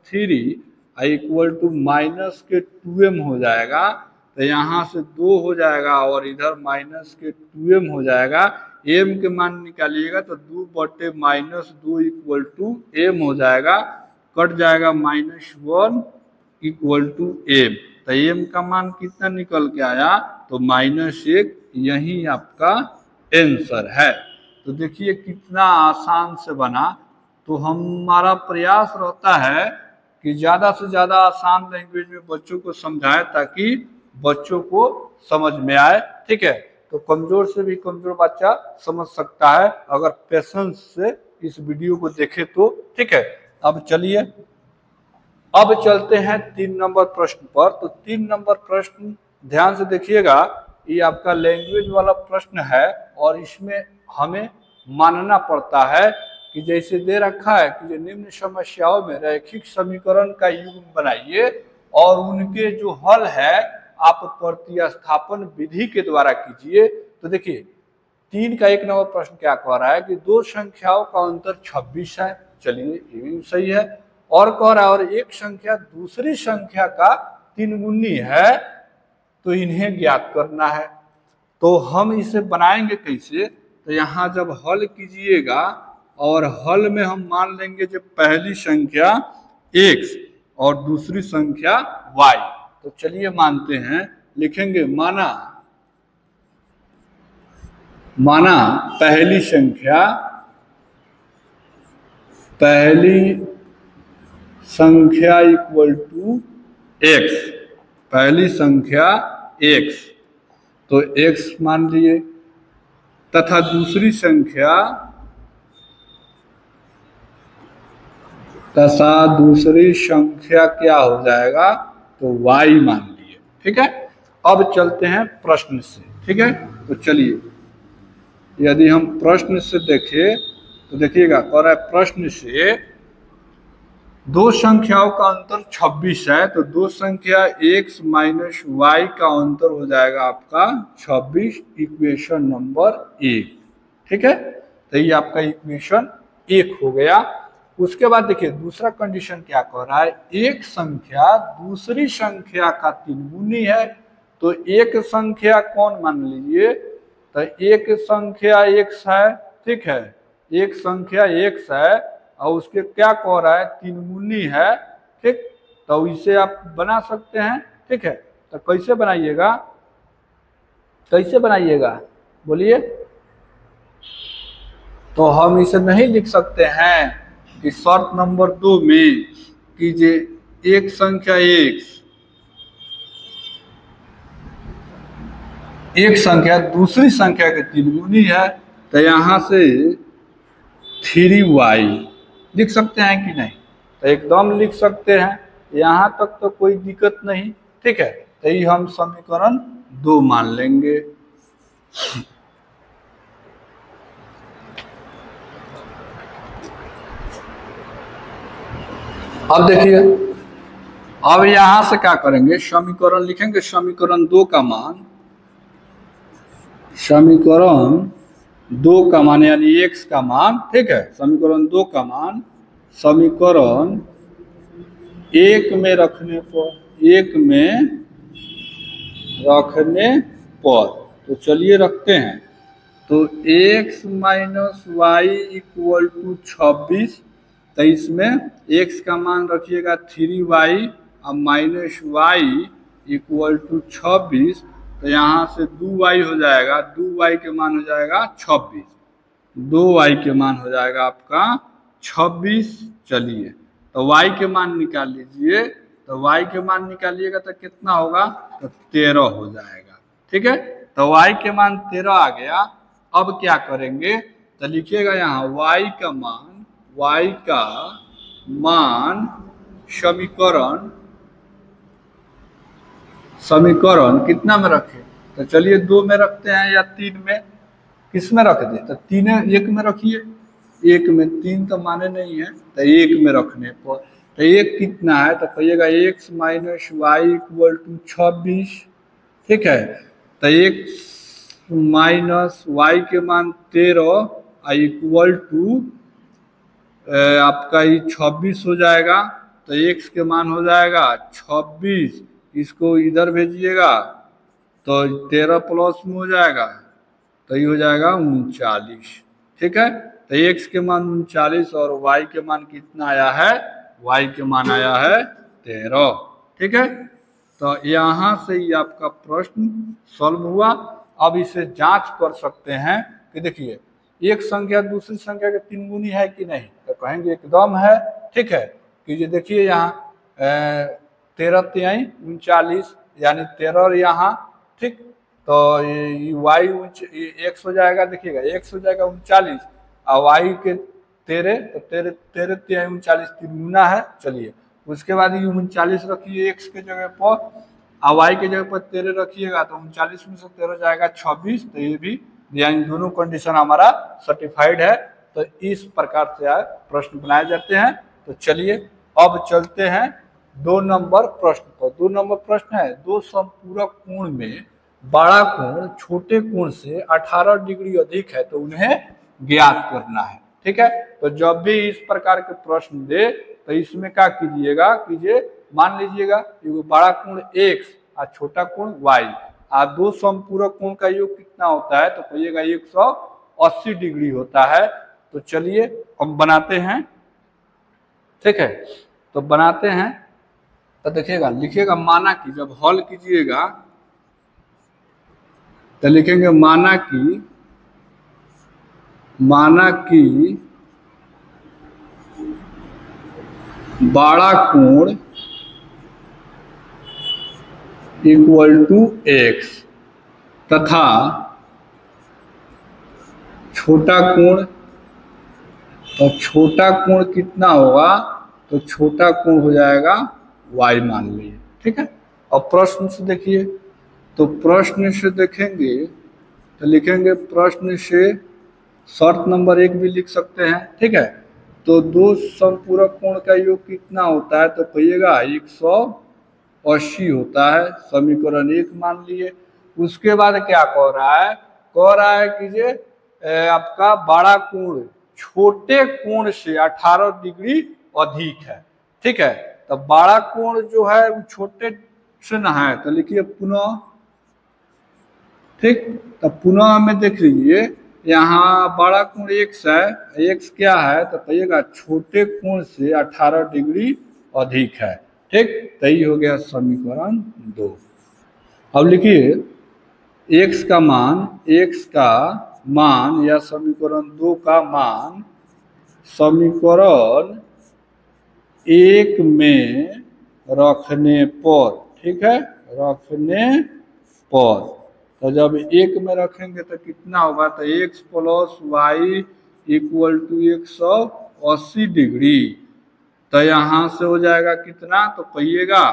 3 इक्वल टू माइनस के 2m हो जाएगा। तो यहाँ से 2 हो जाएगा और इधर माइनस के 2m हो जाएगा। m के मान निकालिएगा तो 2/-2 इक्वल टू m हो जाएगा, कट जाएगा -1 इक्वल टू m। तो m का मान कितना निकल के आया, तो -1। यही आपका आंसर है। तो देखिए कितना आसान से बना। तो हमारा प्रयास रहता है कि ज़्यादा से ज़्यादा आसान लैंग्वेज में बच्चों को समझाएं ताकि बच्चों को समझ में आए, ठीक है। तो कमज़ोर से भी कमज़ोर बच्चा समझ सकता है अगर पेशेंस से इस वीडियो को देखे तो, ठीक है। अब चलिए, अब चलते हैं 3 नंबर प्रश्न पर। तो 3 नंबर प्रश्न ध्यान से देखिएगा, ये आपका लैंग्वेज वाला प्रश्न है और इसमें हमें मानना पड़ता है कि जैसे दे रखा है कि निम्न समस्याओं में रैखिक समीकरण का युग्म बनाइए और उनके जो हल है आप प्रतिस्थापन विधि के द्वारा कीजिए। तो देखिए 3 का 1 नंबर प्रश्न क्या कह रहा है कि 2 संख्याओं का अंतर 26 है। चलिए ये भी सही है। और कह रहा है और एक संख्या दूसरी संख्या का 3 गुनी है, तो इन्हें ज्ञात करना है। तो हम इसे बनाएंगे कैसे, तो यहाँ जब हल कीजिएगा और हल में हम मान लेंगे जो पहली संख्या x और दूसरी संख्या y। तो चलिए मानते हैं, लिखेंगे माना पहली संख्या इक्वल टू x, पहली संख्या x, तो x मान लिए, तथा दूसरी संख्या क्या हो जाएगा, तो y मान लिए, ठीक है। अब चलते हैं प्रश्न से, ठीक है। तो चलिए यदि हम प्रश्न से देखें तो देखिएगा कह रहा है प्रश्न से 2 संख्याओं का अंतर 26 है, तो 2 संख्या x माइनस y का अंतर हो जाएगा आपका 26, इक्वेशन नंबर 1, ठीक है। तो ये आपका इक्वेशन 1 हो गया। उसके बाद देखिए दूसरा कंडीशन क्या कह रहा है, एक संख्या दूसरी संख्या का 3 गुनी है। तो एक संख्या कौन मान लीजिए, तो एक संख्या x है, ठीक है। एक संख्या x है और उसके क्या कह रहा है 3 गुनी है, ठीक। तो इसे आप बना सकते हैं, ठीक है। तो कैसे बनाइएगा बोलिए। तो हम इसे नहीं लिख सकते हैं कि शर्त नंबर 2 में कि जे एक संख्या एक संख्या दूसरी संख्या के 3 गुनी है, तो यहाँ से 3y लिख सकते हैं कि नहीं, तो एकदम लिख सकते हैं, यहाँ तक तो कोई दिक्कत नहीं, ठीक है। तो ये हम समीकरण 2 मान लेंगे। अब देखिए, अब यहां से क्या करेंगे, समीकरण लिखेंगे, समीकरण 2 का मान, यानी x का मान, ठीक है। समीकरण 2 का मान समीकरण 1 में रखने पर, तो चलिए रखते हैं। तो x minus y equal to 26, तो इसमें x का मान रखिएगा 3y और माइनस वाई इक्वल टू 26। तो यहाँ से 2y हो जाएगा, 2y के मान हो जाएगा 26, 2y के मान हो जाएगा आपका 26। चलिए तो y के मान निकाल लीजिए। तो y के मान निकालिएगा तो कितना होगा, तो 13 हो जाएगा, ठीक है। तो y के मान 13 आ गया। अब क्या करेंगे, तो लिखिएगा यहाँ y का मान समीकरण कितना में रखें, तो चलिए 2 में रखते हैं या 3 में, किस में रख दे, तो तीन एक में रखिए, एक में तीन तो माने नहीं है, तो एक में रखने पर तो एक कितना है, तो कहिएगा x minus y equal to 26। ठीक है, तो एक्स माइनस वाई के मान 13 इक्वल टू आपका ये 26 हो जाएगा। तो एक्स के मान हो जाएगा 26, इसको इधर भेजिएगा तो 13 प्लस में हो जाएगा, तो ये हो जाएगा 39। ठीक है, तो एक्स के मान 39 और वाई के मान कितना आया है, वाई के मान आया है 13। ठीक है, तो यहाँ से ही आपका प्रश्न सॉल्व हुआ। अब इसे जांच कर सकते हैं कि देखिए एक संख्या दूसरी संख्या के 3 गुनी है कि नहीं, तो कहेंगे एकदम है। ठीक है, कि ये देखिए यहाँ 13 तिहाई 39 यानी 13 और यहाँ, ठीक, तो ये वाई एक्स हो जाएगा, देखिएगा एक्स हो जाएगा 39 और वाई के 13, तो 13 तिहाई 39 3 गुना है। चलिए उसके बाद ये 39 रखिए एक्स के जगह पर और वाई के जगह पर 13 रखिएगा, तो 39 में से 13 जाएगा 26। तो ये भी यानी दोनों कंडीशन हमारा सर्टिफाइड है। तो इस प्रकार से प्रश्न बनाए जाते हैं। तो चलिए अब चलते हैं 2 नंबर प्रश्न पर। 2 नंबर प्रश्न है, दो समपूरक कोण में बड़ा कोण छोटे कोण से 18 डिग्री अधिक है तो उन्हें ज्ञात करना है। ठीक है, तो जब भी इस प्रकार के प्रश्न दे तो इसमें क्या कीजिएगा, मान लीजिएगा बड़ा कोण x और छोटा कोण y और दो समपूरक कोण का योग कितना होता है, तो कहिएगा 180 डिग्री होता है। तो चलिए हम बनाते हैं। ठीक है, तो बनाते हैं, तो देखिएगा लिखिएगा माना कि जब हल कीजिएगा तो लिखेंगे माना कि बड़ा कोण इक्वल टू x तथा छोटा कोण, तो छोटा कोण कितना होगा, तो छोटा कोण हो जाएगा y मान लीजिए। ठीक है, अब प्रश्न से देखिए, तो प्रश्न से देखेंगे तो लिखेंगे प्रश्न से शर्त नंबर 1 भी लिख सकते हैं। ठीक है, तो दो समपूरक कोण का योग कितना होता है, तो कहिएगा 180 होता है, समीकरण 1 मान लिए। उसके बाद क्या कह रहा है कि ये आपका बड़ा कोण छोटे कोण से 18 डिग्री अधिक है। ठीक है, तो बड़ा कोण जो है वो छोटे से ना है, तो लिखिए पुनः। ठीक, तो पुनः में देख लीजिए यहाँ बड़ा कोण x है, x क्या है, तो कहिएगा छोटे कोण से 18 डिग्री अधिक है। ठीक, तो ये हो गया समीकरण 2। अब लिखिए x का मान या समीकरण 2 का मान समीकरण 1 में रखने पर। ठीक है, रखने पर, तो जब 1 में रखेंगे तो कितना होगा, तो x plus y equal to 180 degree. तो यहाँ से हो जाएगा कितना, तो कहिएगा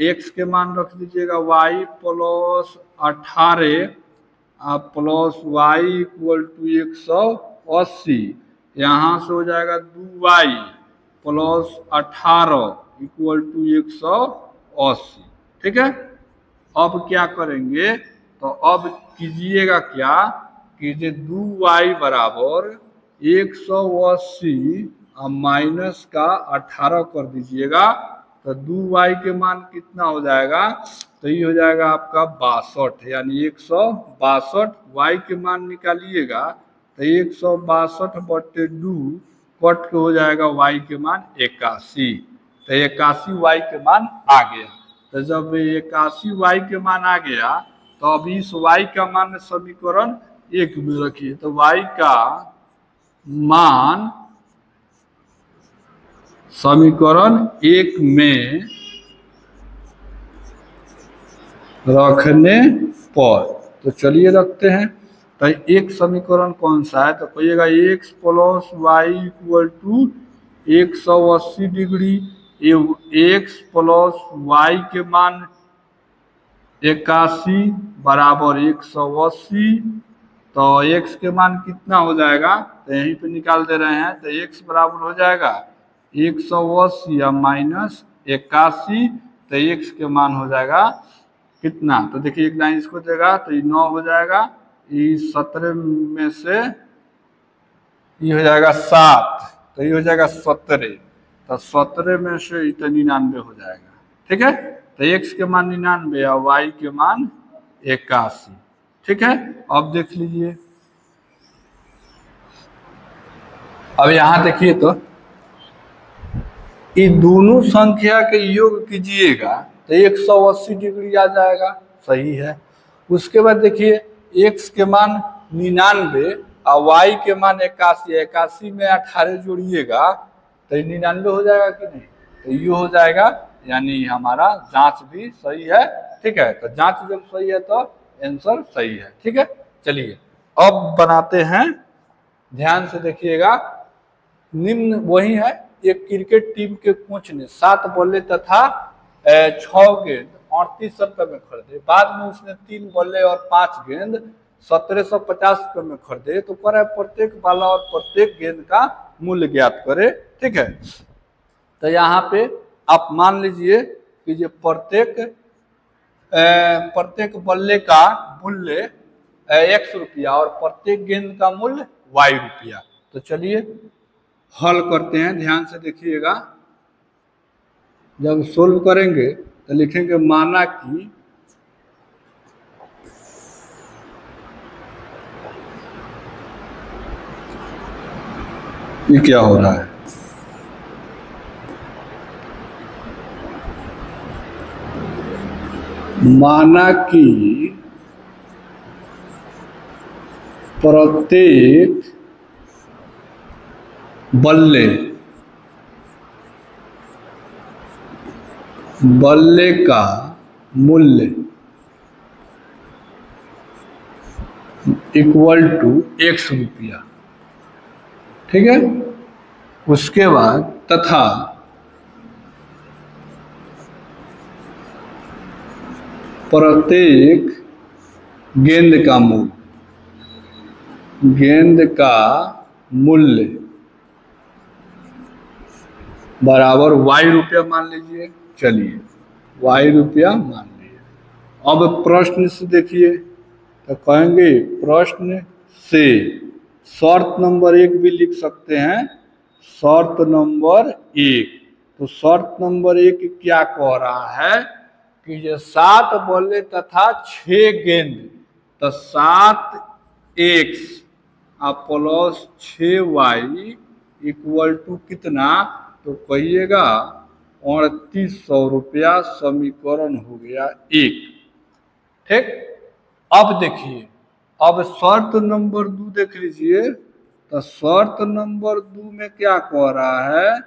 x के मान रख दीजिएगा y plus 18 plus y equal to 180। यहाँ से हो जाएगा 2y प्लस 18 इक्वल टू 180। ठीक है, अब क्या करेंगे, तो अब कीजिएगा क्या कि 2y बराबर 180 माइनस का 18 कर दीजिएगा, तो 2y के मान कितना हो जाएगा, तो ये हो जाएगा आपका 62, यानी 162। y के मान निकालिएगा तो 162 बटे 2 कट के हो जाएगा y के मान 81। तो 81 y के मान आ गया। तो जब 81 y के मान आ गया तो अब इस y का मान समीकरण 1 में रखिए, तो y का मान समीकरण 1 में रखने पर, तो चलिए रखते हैं। तो एक समीकरण कौन सा है, तो कहिएगा x plus y equal to 180 degree, x plus y के मान 81 बराबर 180। तो x के मान कितना हो जाएगा, तो यहीं पे निकाल दे रहे हैं, तो x बराबर हो जाएगा 180 या -81, तो x के मान हो जाएगा कितना, तो देखिए एक लाइन इसको देगा तो ये 9 हो जाएगा, ये 17 में से ये हो जाएगा 7, तो ये हो जाएगा 17, तो 17 में से ये तो 99 हो जाएगा। ठीक है, तो x के मान 99 और y के मान 81। ठीक है, अब देख लीजिए, अब यहां देखिए तो ये दोनों संख्या के योग कीजिएगा तो 180 डिग्री आ जाएगा, सही है। उसके बाद देखिए x के मान 99 और y के मान 81, 81 में 18 जोड़िएगा तो 99 हो जाएगा कि नहीं, तो ये हो जाएगा, यानी हमारा जांच भी सही है। ठीक है, तो जांच जब सही है तो आंसर सही है। ठीक है, चलिए अब बनाते हैं, ध्यान से देखिएगा। निम्न वही है, एक क्रिकेट टीम के कोच ने 7 बल्ले तथा 6 गेंद 38 रुपए में खरीदे, बाद में उसने 3 बल्ले और 5 गेंद 1750 रुपए में खरीदे, तो कह रहा है प्रत्येक बाला और प्रत्येक गेंद का मूल्य ज्ञात करे। ठीक है, तो यहाँ पे आप मान लीजिए कि ये प्रत्येक बल्ले का मूल्य x रुपया और प्रत्येक गेंद का मूल्य y रुपया। तो चलिए हल करते हैं, ध्यान से देखिएगा। जब सोल्व करेंगे तो लिखेंगे माना कि ये क्या हो रहा है, माना कि प्रत्येक बल्ले का मूल्य इक्वल टू x रुपया। ठीक है, उसके बाद तथा प्रत्येक गेंद का मूल्य बराबर y रुपया मान लीजिए। चलिए y रुपया मान लिए। अब प्रश्न से देखिए तो कहेंगे प्रश्न से शर्त नंबर 1 भी लिख सकते हैं, शर्त नंबर 1। तो शर्त नंबर 1 क्या कह रहा है कि ये 7 बल्ले तथा 6 गेंद, तो 7x plus 6y equal to कितना, तो कहिएगा 3800 रुपया, समीकरण हो गया 1। ठीक, अब देखिए, अब शर्त नंबर 2 देख लीजिए, तो शर्त नंबर 2 में क्या कह रहा है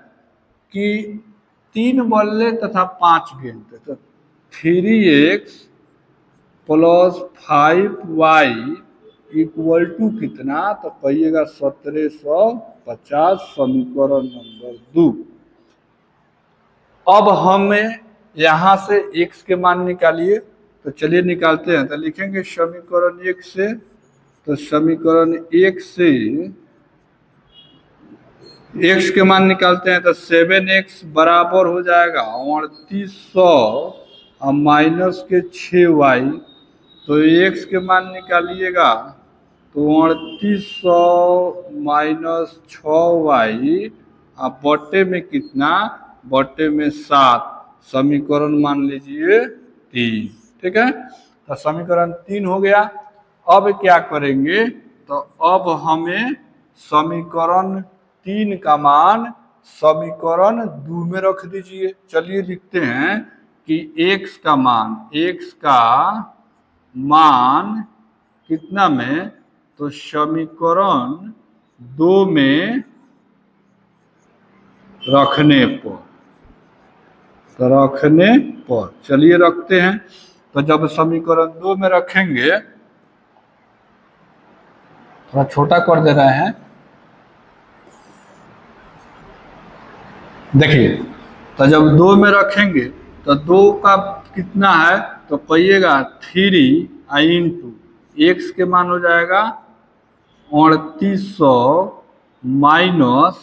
कि 3 बल्ले तथा 5 गेंद, तो 3x plus 5y equal to कितना, तो कहिएगा 1750, समीकरण नंबर 2। अब हमें यहां से x के मान निकालिए, तो चलिए निकालते हैं। तो लिखेंगे समीकरण 1 से, तो समीकरण 1 से x के मान निकालते हैं, तो 7x बराबर हो जाएगा 3800 और माइनस के 6y, तो x के मान निकालिएगा तो 3800 माइनस 6y और बटे में कितना, बटे में 7, समीकरण मान लीजिए 3। ठीक है, तो समीकरण 3 हो गया। अब क्या करेंगे, तो अब हमें समीकरण 3 का मान समीकरण 2 में रख दीजिए। चलिए लिखते हैं कि x का मान कितना में, तो समीकरण 2 में रखने पर, चलिए रखते हैं। तो जब समीकरण 2 में रखेंगे, थोड़ा छोटा कर दे रहे हैं, देखिए, तो जब 2 में रखेंगे तो 2 का कितना है, तो कहिएगा 3 इंटू x के मान हो जाएगा 3800 माइनस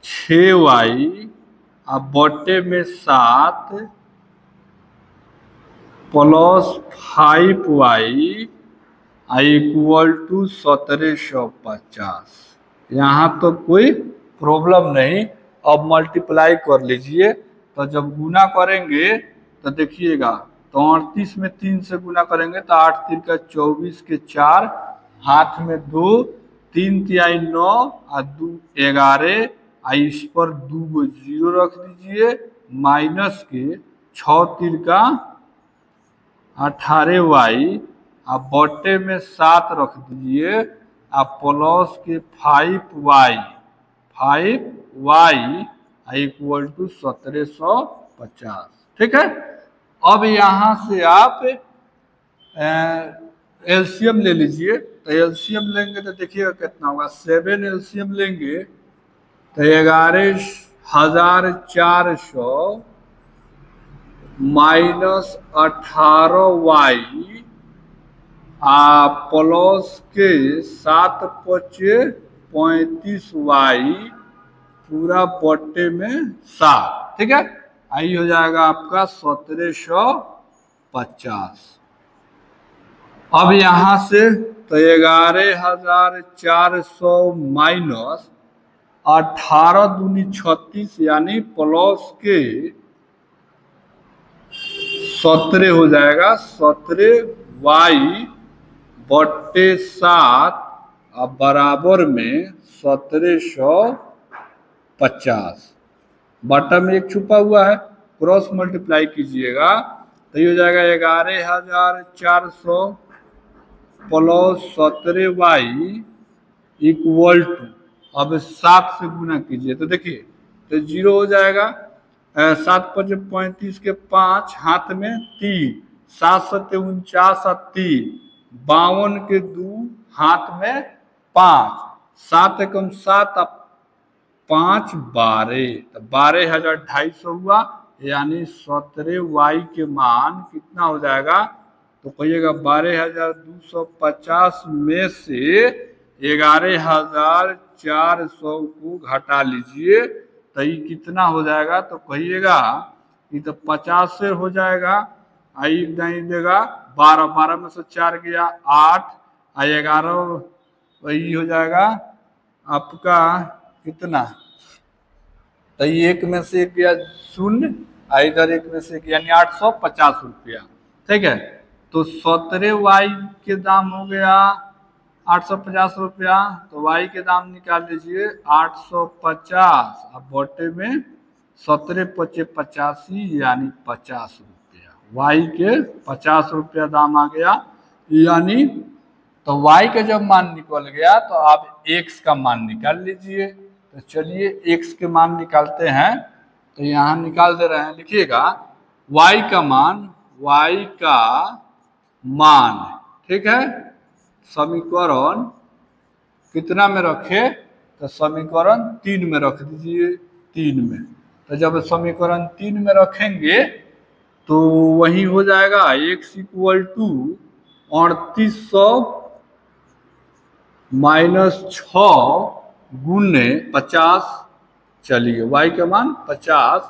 6y अब बटे में 7 प्लस 5y इक्वल टू 1750। यहाँ तो कोई प्रॉब्लम नहीं। अब मल्टीप्लाई कर लीजिए, तो जब गुना करेंगे तो देखिएगा, तो 38 में 3 से गुना करेंगे तो 8 3 का 24 के 4, हाथ में 2, 3 तिहाई 9 और 2 11, इस पर 2 गो 0 रख दीजिए, माइनस के 6 3 का 18y अब बटे में 7 रख दीजिए, अब प्लस के 5y इक्वल टू 1750। ठीक है। अब यहाँ से आप एलसीएम ले लीजिए, तो एलसीएम लेंगे तो देखिएगा कितना होगा। 7 एलसीएम लेंगे तो 11,400 माइनस 18y प्लस के 7 पचे 35y पूरा बटे में 7। ठीक है। आई हो जाएगा आपका 1750। अब यहाँ से तो 11,400 माइनस 18 दूनी 36 यानी प्लस के 17 हो जाएगा। 17y बटे 7 अब बराबर में 1750। बटा में 1 छुपा हुआ है, क्रॉस मल्टीप्लाई कीजिएगा तो ये हो जाएगा 11,400 प्लस 17y इक्वल टू, अब 7 से गुना कीजिए तो देखिए तो 0 हो जाएगा। 7 पचे 35 के 5, हाथ में 3, 7 सत्ते 49 और 3, 52 के 2, हाथ में 5, 7 एकम 7 5 12, तो 12,250 हुआ। यानी 17y के मान कितना हो जाएगा, तो कहिएगा 12,250 में से 11,400 को घटा लीजिए तो ये कितना हो जाएगा, तो कहिएगा ये तो 50 से हो जाएगा। आई नहीं देगा 12, 12 में से 4 गया 8, 11 वही हो जाएगा आपका कितना, तो ये 1 में से 1 गया 0, इधर 1 में से 1 यानी 850 रुपया। ठीक है। तो 17y के दाम हो गया 850 रुपया, तो y के दाम निकाल लीजिए 850 अब बटे में 17 पचे 85 यानी 50 रुपया। y के 50 रुपया दाम आ गया। यानी तो y का जब मान निकल गया तो आप x का मान निकाल लीजिए। तो चलिए x के मान निकालते हैं, तो यहाँ निकाल दे रहे हैं। लिखिएगा y का मान ठीक है, समीकरण कितना में रखे, तो समीकरण 3 में रख दीजिए। 3 में, तो जब समीकरण 3 में रखेंगे तो वही हो जाएगा x इक्वल टू 3800 माइनस 6 गुने 50। चलिए y का मान 50,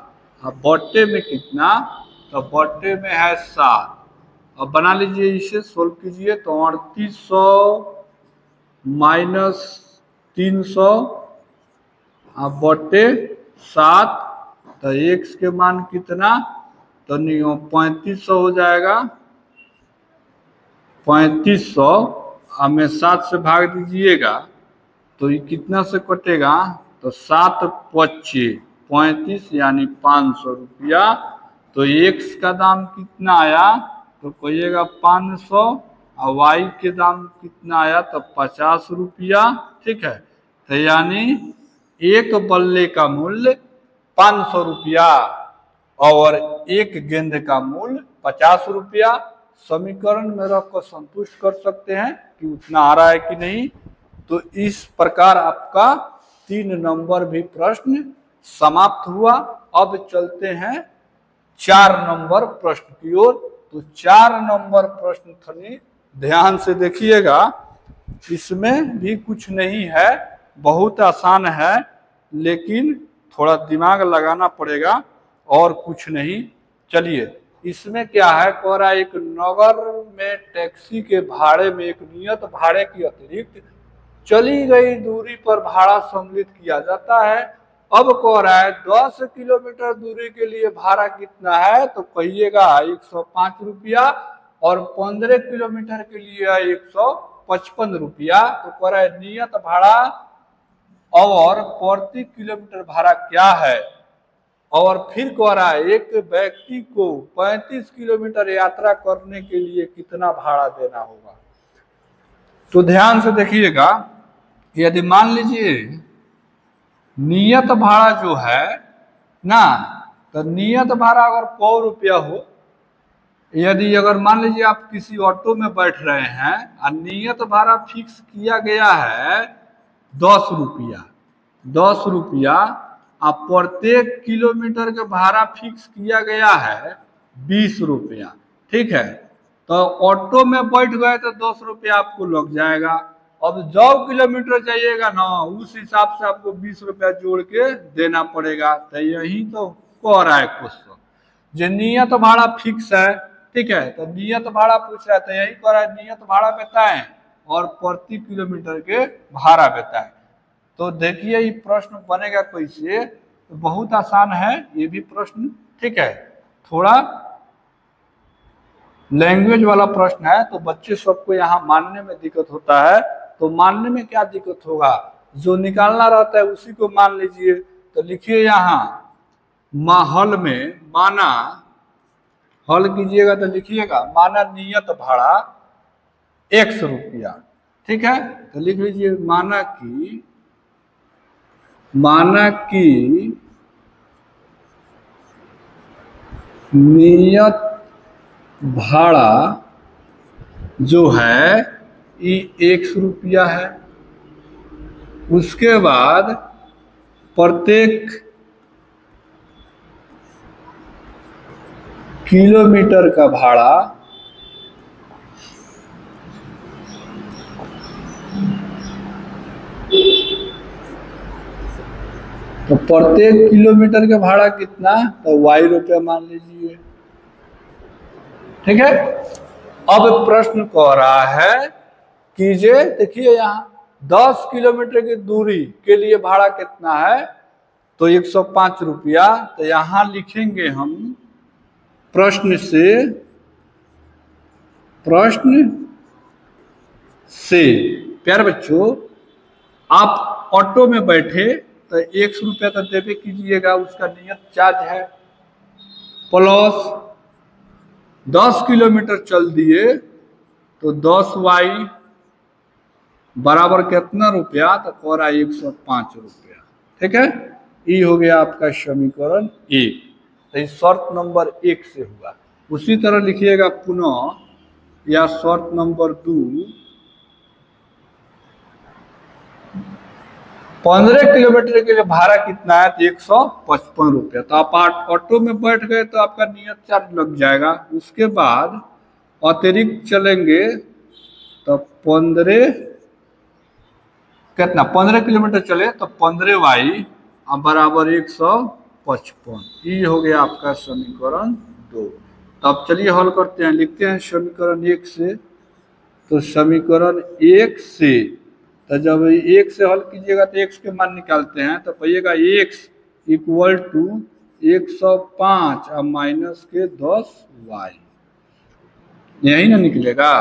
अब बटे में कितना, तो बटे में है 7। अब बना लीजिए, इसे सोल्व कीजिए तो 3800 माइनस 300 अब बटे 7, तो x के मान कितना, तो नहीं 3500 हो जाएगा। 3500 हमें 7 से भाग दीजिएगा तो ये कितना से कटेगा, तो 7 पच्चे 35 यानी 500 रुपया। तो x का दाम कितना आया, तो कहिएगा 500 और y के दाम कितना आया, तो 50 रुपया। ठीक है। तो यानी एक बल्ले का मूल्य 500 रुपया और एक गेंद का मूल्य 50 रुपया। समीकरण में रख कर संतुष्ट कर सकते हैं कि उतना आ रहा है कि नहीं। तो इस प्रकार आपका 3 नंबर भी प्रश्न समाप्त हुआ। अब चलते हैं 4 नंबर प्रश्न की ओर। तो 4 नंबर प्रश्न थोड़ी ध्यान से देखिएगा। इसमें भी कुछ नहीं है, बहुत आसान है, लेकिन थोड़ा दिमाग लगाना पड़ेगा और कुछ नहीं। चलिए इसमें क्या है, कह रहा है एक नगर में टैक्सी के भाड़े में एक नियत भाड़े की अतिरिक्त चली गई दूरी पर भाड़ा सम्मिलित किया जाता है। अब कह रहा है 10 किलोमीटर दूरी के लिए भाड़ा कितना है, तो कहिएगा 105 रुपया, और 15 किलोमीटर के लिए 155 रुपया। तो कह रहा है नियत भाड़ा और प्रति किलोमीटर भाड़ा क्या है। और फिर कह रहा है एक व्यक्ति को 35 किलोमीटर यात्रा करने के लिए कितना भाड़ा देना होगा। तो ध्यान से देखिएगा, यदि मान लीजिए नियत भाड़ा जो है ना, तो नियत भाड़ा अगर 100 रुपया हो, यदि अगर मान लीजिए आप किसी ऑटो में बैठ रहे हैं और नियत भाड़ा फिक्स किया गया है 10 रुपया, 10 रुपया, और प्रत्येक किलोमीटर का भाड़ा फिक्स किया गया है 20 रुपया, ठीक है। तो ऑटो में बैठ गए तो 10 रुपया आपको लग जाएगा। अब 100 किलोमीटर जाइएगा ना, उस हिसाब से आपको 20 रुपया जोड़ के देना पड़ेगा। तो यही तो कह रहा है क्वेश्चन, जो नियत भाड़ा फिक्स है, ठीक है, तो नियत भाड़ा पूछ रहा है, तो यही कह रहा है नियत भाड़ा बताएं और प्रति किलोमीटर के भाड़ा बताएं। तो देखिए ये प्रश्न बनेगा कैसे, तो बहुत आसान है ये भी प्रश्न, ठीक है, थोड़ा लैंग्वेज वाला प्रश्न है, तो बच्चे सबको यहाँ मानने में दिक्कत होता है। तो मानने में क्या दिक्कत होगा, जो निकालना रहता है उसी को मान लीजिए। तो लिखिए यहाँ हल में माना, हल कीजिएगा तो लिखिएगा माना नियत भाड़ा 100 रुपया, ठीक है। तो लिख लीजिए माना कि नियत भाड़ा जो है ये 100 रुपया है। उसके बाद प्रत्येक किलोमीटर का भाड़ा तो प्रत्येक किलोमीटर का भाड़ा कितना, तो y रुपया मान लीजिए, ठीक है। अब प्रश्न कह रहा है कीजिए, देखिए यहाँ 10 किलोमीटर की दूरी के लिए भाड़ा कितना है, तो 105 रुपया। तो यहाँ लिखेंगे हम प्रश्न से प्यारे बच्चों, आप ऑटो में बैठे तो 100 रुपया तो देवे कीजिएगा, उसका नियत चार्ज है, प्लस 10 किलोमीटर चल दिए तो 10y बराबर कितना रुपया, तो कह रहा है 105 रुपया, ठीक है। ये हो गया आपका समीकरण 1। तो इस शर्त नंबर 1 से हुआ। उसी तरह लिखिएगा पुनः, या शर्त नंबर 2, 15 किलोमीटर के लिए भाड़ा कितना है, तो 155 रुपया। तो आप ऑटो में बैठ गए तो आपका नियत चार्ज लग जाएगा। उसके बाद अतिरिक्त चलेंगे तो 15 किलोमीटर चले तो 15y बराबर 155। ये हो गया आपका समीकरण 2। तो अब चलिए हल करते हैं, लिखते हैं समीकरण 1 से। तो समीकरण 1 से, तो जब 1 से हल कीजिएगा तो x के मान निकालते हैं, तो पाइएगा x इक्वल टू 105 और माइनस के 10y, यही ना निकलेगा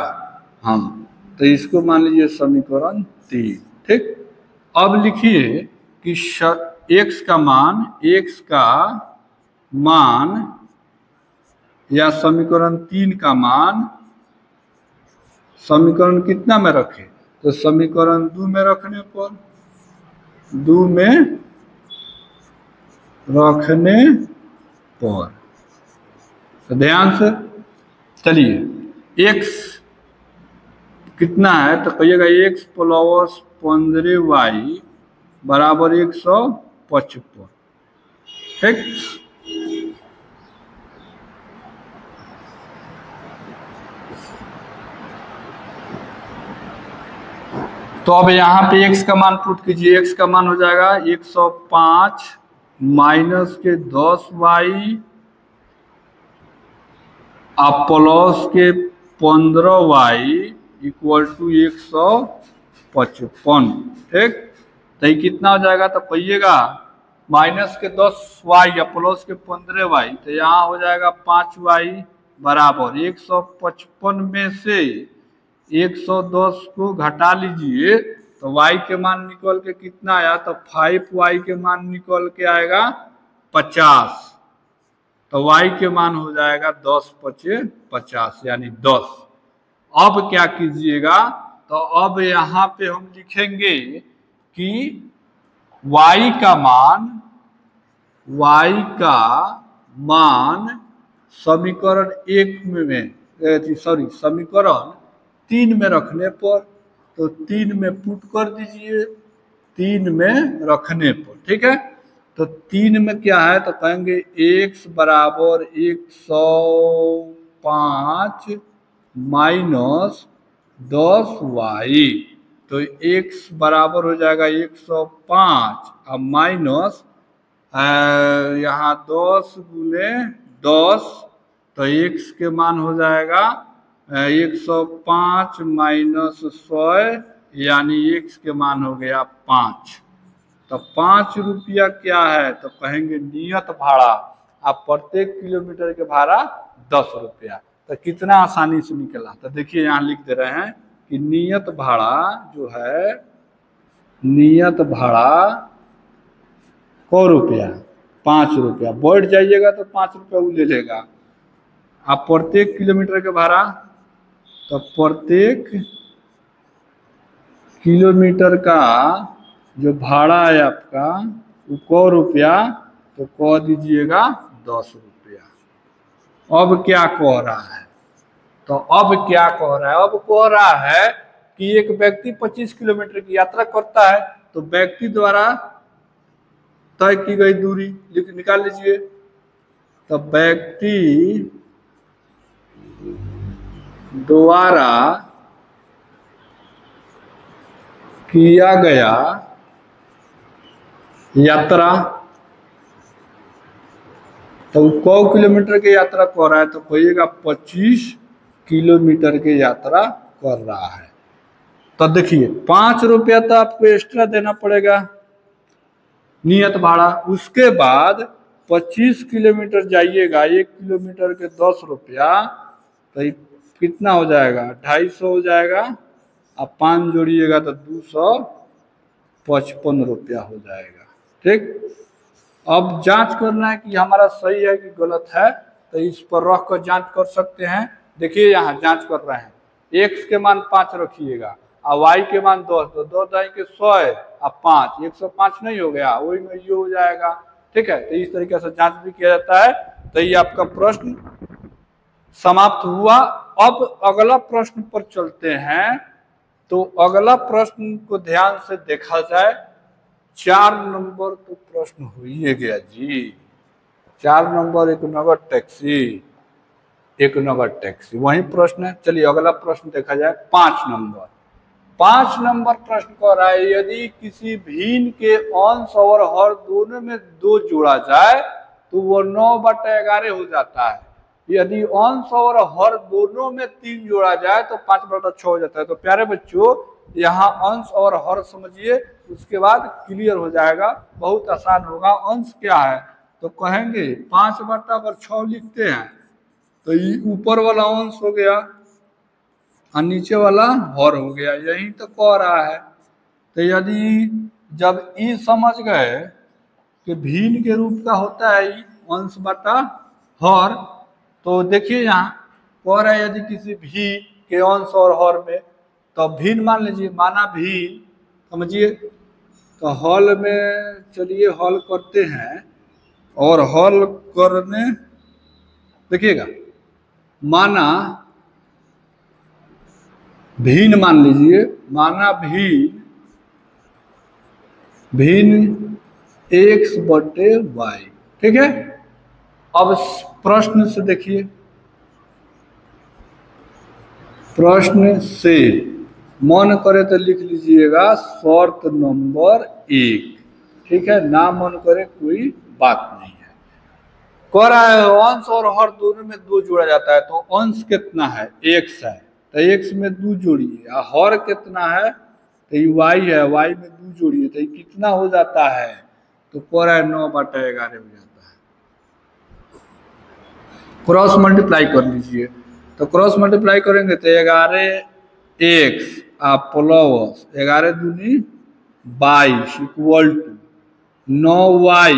हम। तो इसको मान लीजिए समीकरण 3, ठीक। अब लिखिए कि x का मान या समीकरण 3 का मान समीकरण कितना में रखें, तो समीकरण 2 में रखने पर, 2 में रखने पर, तो ध्यान से चलिए x कितना है, तो कहिएगा x प्लस 15y बराबर 155, ठीक। तो अब यहाँ पे x का मान पुट कीजिए, x का मान हो जाएगा 105 माइनस के 10y आप प्लस के 15y इक्वल टू 155। ठीक, तो ये कितना हो जाएगा, तो कहिएगा माइनस के 10y या प्लस के 15y, तो यहाँ हो जाएगा 5y बराबर 155 में से 110 को घटा लीजिए तो y के मान निकल के कितना आया, तो 5y के मान निकल के आएगा 50, तो y के मान हो जाएगा 10 × 50 यानी 10। अब क्या कीजिएगा, तो अब यहाँ पे हम लिखेंगे कि y का मान समीकरण 1 में समीकरण 3 में रखने पर, तो 3 में पुट कर दीजिए, 3 में रखने पर। ठीक है, तो 3 में क्या है, तो कहेंगे x बराबर 105 माइनस 10y, तो x बराबर हो जाएगा 105 अब माइनस यहाँ 10 गुने 10, तो x के मान हो जाएगा 105 माइनस 100 यानी x के मान हो गया 5। तो 5 रुपया क्या है, तो कहेंगे नियत भाड़ा, आप प्रत्येक किलोमीटर के भाड़ा 10 रुपया। तो कितना आसानी से निकला, तो देखिए यहाँ लिख दे रहे हैं कि नियत भाड़ा जो है, नियत भाड़ा क रुपया, 5 रुपया। बैठ जाइएगा तो 5 रुपया वो ले लेगा। आप प्रत्येक किलोमीटर के भाड़ा, तो प्रत्येक किलोमीटर का जो भाड़ा है आपका वो क रुपया, तो कह दीजिएगा 10 रुपया। अब क्या कह रहा है, तो अब क्या कह रहा है, अब कह रहा है कि एक व्यक्ति 25 किलोमीटर की यात्रा करता है, तो व्यक्ति द्वारा तय की गई दूरी निकाल लीजिए। तो व्यक्ति द्वारा किया गया यात्रा, तो 100 किलोमीटर की यात्रा कर रहा है, तो कहिएगा 25 किलोमीटर की यात्रा कर रहा है। तो देखिए 5 रुपया तो आपको एक्स्ट्रा देना पड़ेगा नियत भाड़ा। उसके बाद 25 किलोमीटर जाइएगा, 1 किलोमीटर के 10 रुपया, तो कितना हो जाएगा, 250 हो जाएगा। आप 5 जोड़िएगा तो 255 रुपया हो जाएगा। ठीक, अब जांच करना है कि हमारा सही है कि गलत है, तो इस पर रख कर जांच कर सकते हैं। देखिए यहाँ जांच कर रहे हैं, x के मान 5 रखिएगा और y के मान 10, तो 2 दाई के 100 है, अब 5 105 नहीं हो गया, वही में ये हो जाएगा। ठीक है, तो इस तरीके से जांच भी किया जाता है। तो ये आपका प्रश्न समाप्त हुआ। अब अगला प्रश्न पर चलते हैं। तो अगला प्रश्न को ध्यान से देखा जाए, 4 नंबर तो प्रश्न हो ही गया जी। 4 नंबर एक नगर टैक्सी वही प्रश्न है। चलिए अगला प्रश्न देखा जाए, 5 नंबर। 5 नंबर प्रश्न कह रहा है, यदि किसी भिन्न के अंश और हर दोनों में 2 जोड़ा जाए तो वो 9/11 हो जाता है। यदि अंश और हर दोनों में 3 जोड़ा जाए तो 5/6 हो जाता है। तो प्यारे बच्चों, यहाँ अंश और हर समझिए, उसके बाद क्लियर हो जाएगा, बहुत आसान होगा। अंश क्या है, तो कहेंगे 5/6 लिखते हैं, तो ये ऊपर वाला अंश हो गया और नीचे वाला हर हो गया, यही तो कह रहा है। तो यदि जब ई समझ गए कि भिन्न के रूप का होता है अंश बटा हर, तो देखिए यहाँ कह रहा है यदि किसी भिन्न के अंश और हर में, तो भिन्न मान लीजिए, माना भिन्न समझिए। तो हल में चलिए हल करते हैं, और हल करने देखिएगा, माना भिन्न मान लीजिए, माना भिन्न x/y। ठीक है, अब प्रश्न से देखिए, प्रश्न से मन करे तो लिख लीजिएगा शर्त नंबर 1, ठीक है। ना मन करे कोई बात नहीं है। कह रहा है अंश और हर दोनों में 2 जोड़ा जाता है, तो अंश कितना है x है, तो x में 2 जोड़िए। और हर कितना है, तो ये y है, y में 2 जोड़िए, तो ये कितना हो जाता है, तो कह रहा है 9/11 हो जाता है। क्रॉस मल्टीप्लाई कर लीजिए, तो क्रॉस मल्टीप्लाई करेंगे तो 11x प्लस 11 दूनी 22 इक्वल टू 9y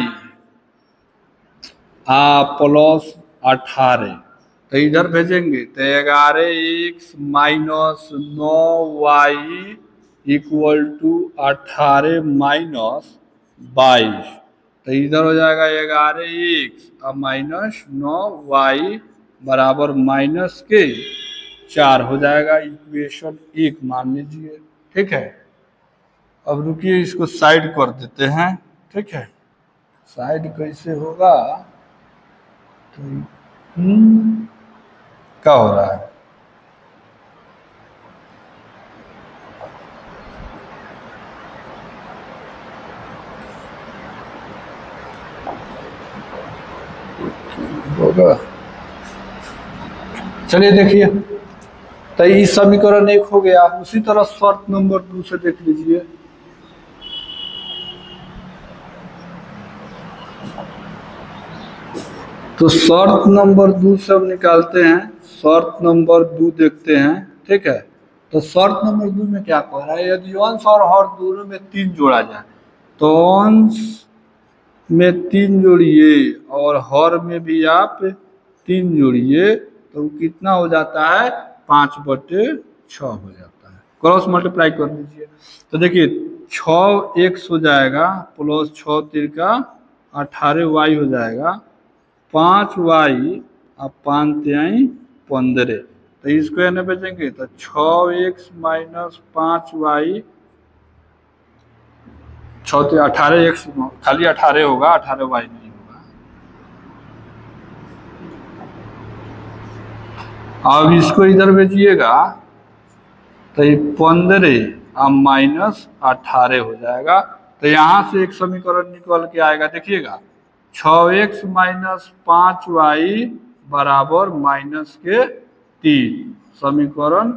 प्लस 18, तो इधर भेजेंगे तो 11x minus 9y equal to 18 minus 22, तो इधर हो जाएगा 11x और माइनस 9y बराबर माइनस के 4 हो जाएगा। इक्वेशन 1 मान लीजिए, ठीक है। अब रुकिए इसको साइड कर देते हैं, ठीक है। साइड कैसे होगा, तो क्या हो रहा है, होगा, चलिए देखिए। तो इस समीकरण 1 हो गया। उसी तरह शर्त नंबर 2 से देख लीजिए। तो शर्त नंबर 2 से हम निकालते हैं, शर्त नंबर 2 देखते हैं, ठीक है। तो शर्त नंबर 2 में क्या कह रहा है, यदि अंश और हर दोनों में 3 जोड़ा जाए, तो अंश में 3 जोड़िए और हर में भी आप 3 जोड़िए, तो कितना हो जाता है 5/6 हो जाता है। क्रॉस मल्टीप्लाई कर लीजिए, तो देखिए 6x हो जाएगा प्लस 6 तिरका 18y हो जाएगा, 5y और 5 तिहाई 15, तो इसको एने भेजेंगे तो 6x माइनस 5y 6 18x खाली 18 होगा, 18y नहीं होगा। अब इसको इधर भेजिएगा तो ये 15 और माइनस 18 हो जाएगा। तो यहाँ से एक समीकरण निकल के आएगा, देखिएगा 6x माइनस 5y बराबर माइनस के 3, समीकरण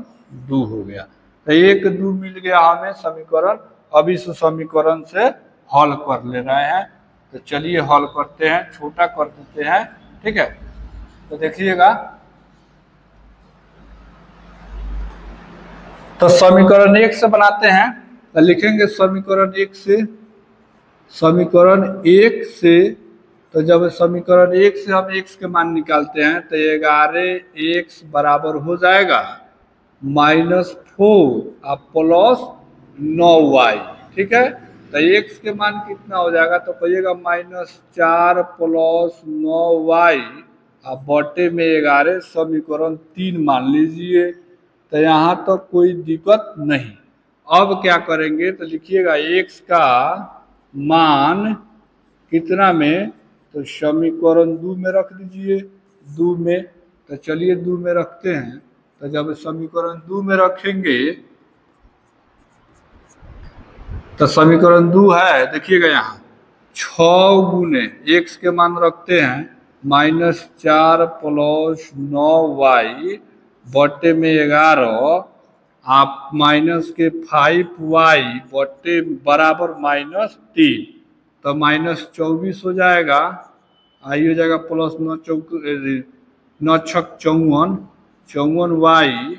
2 हो गया। तो 1 2 मिल गया हमें समीकरण। अब इस समीकरण से हल कर ले रहे हैं, तो चलिए हल करते हैं, छोटा कर देते हैं, ठीक है। तो देखिएगा, तो समीकरण 1 से बनाते हैं, तो लिखेंगे समीकरण 1 से, समीकरण 1 से, तो जब समीकरण 1 से हम x के मान निकालते हैं तो 11x बराबर हो जाएगा -4 और प्लस 9y, ठीक है। तो x के मान कितना हो जाएगा, तो कहिएगा -4 प्लस 9y और बटे में 11, समीकरण 3 मान लीजिए। तो यहाँ तो कोई दिक्कत नहीं। अब क्या करेंगे, तो लिखिएगा x का मान कितना में, तो समीकरण 2 में रख दीजिए, 2 में। तो चलिए 2 में रखते हैं, तो जब समीकरण 2 में रखेंगे तो समीकरण 2 है, देखिएगा यहाँ 6 गुने x के मान रखते हैं -4 प्लस 9y बटे में 11 आप माइनस के 5y बटे बराबर -3, तो -24 हो जाएगा। आई हो जाएगा प्लस 9 चौक 9 छक 54, 54y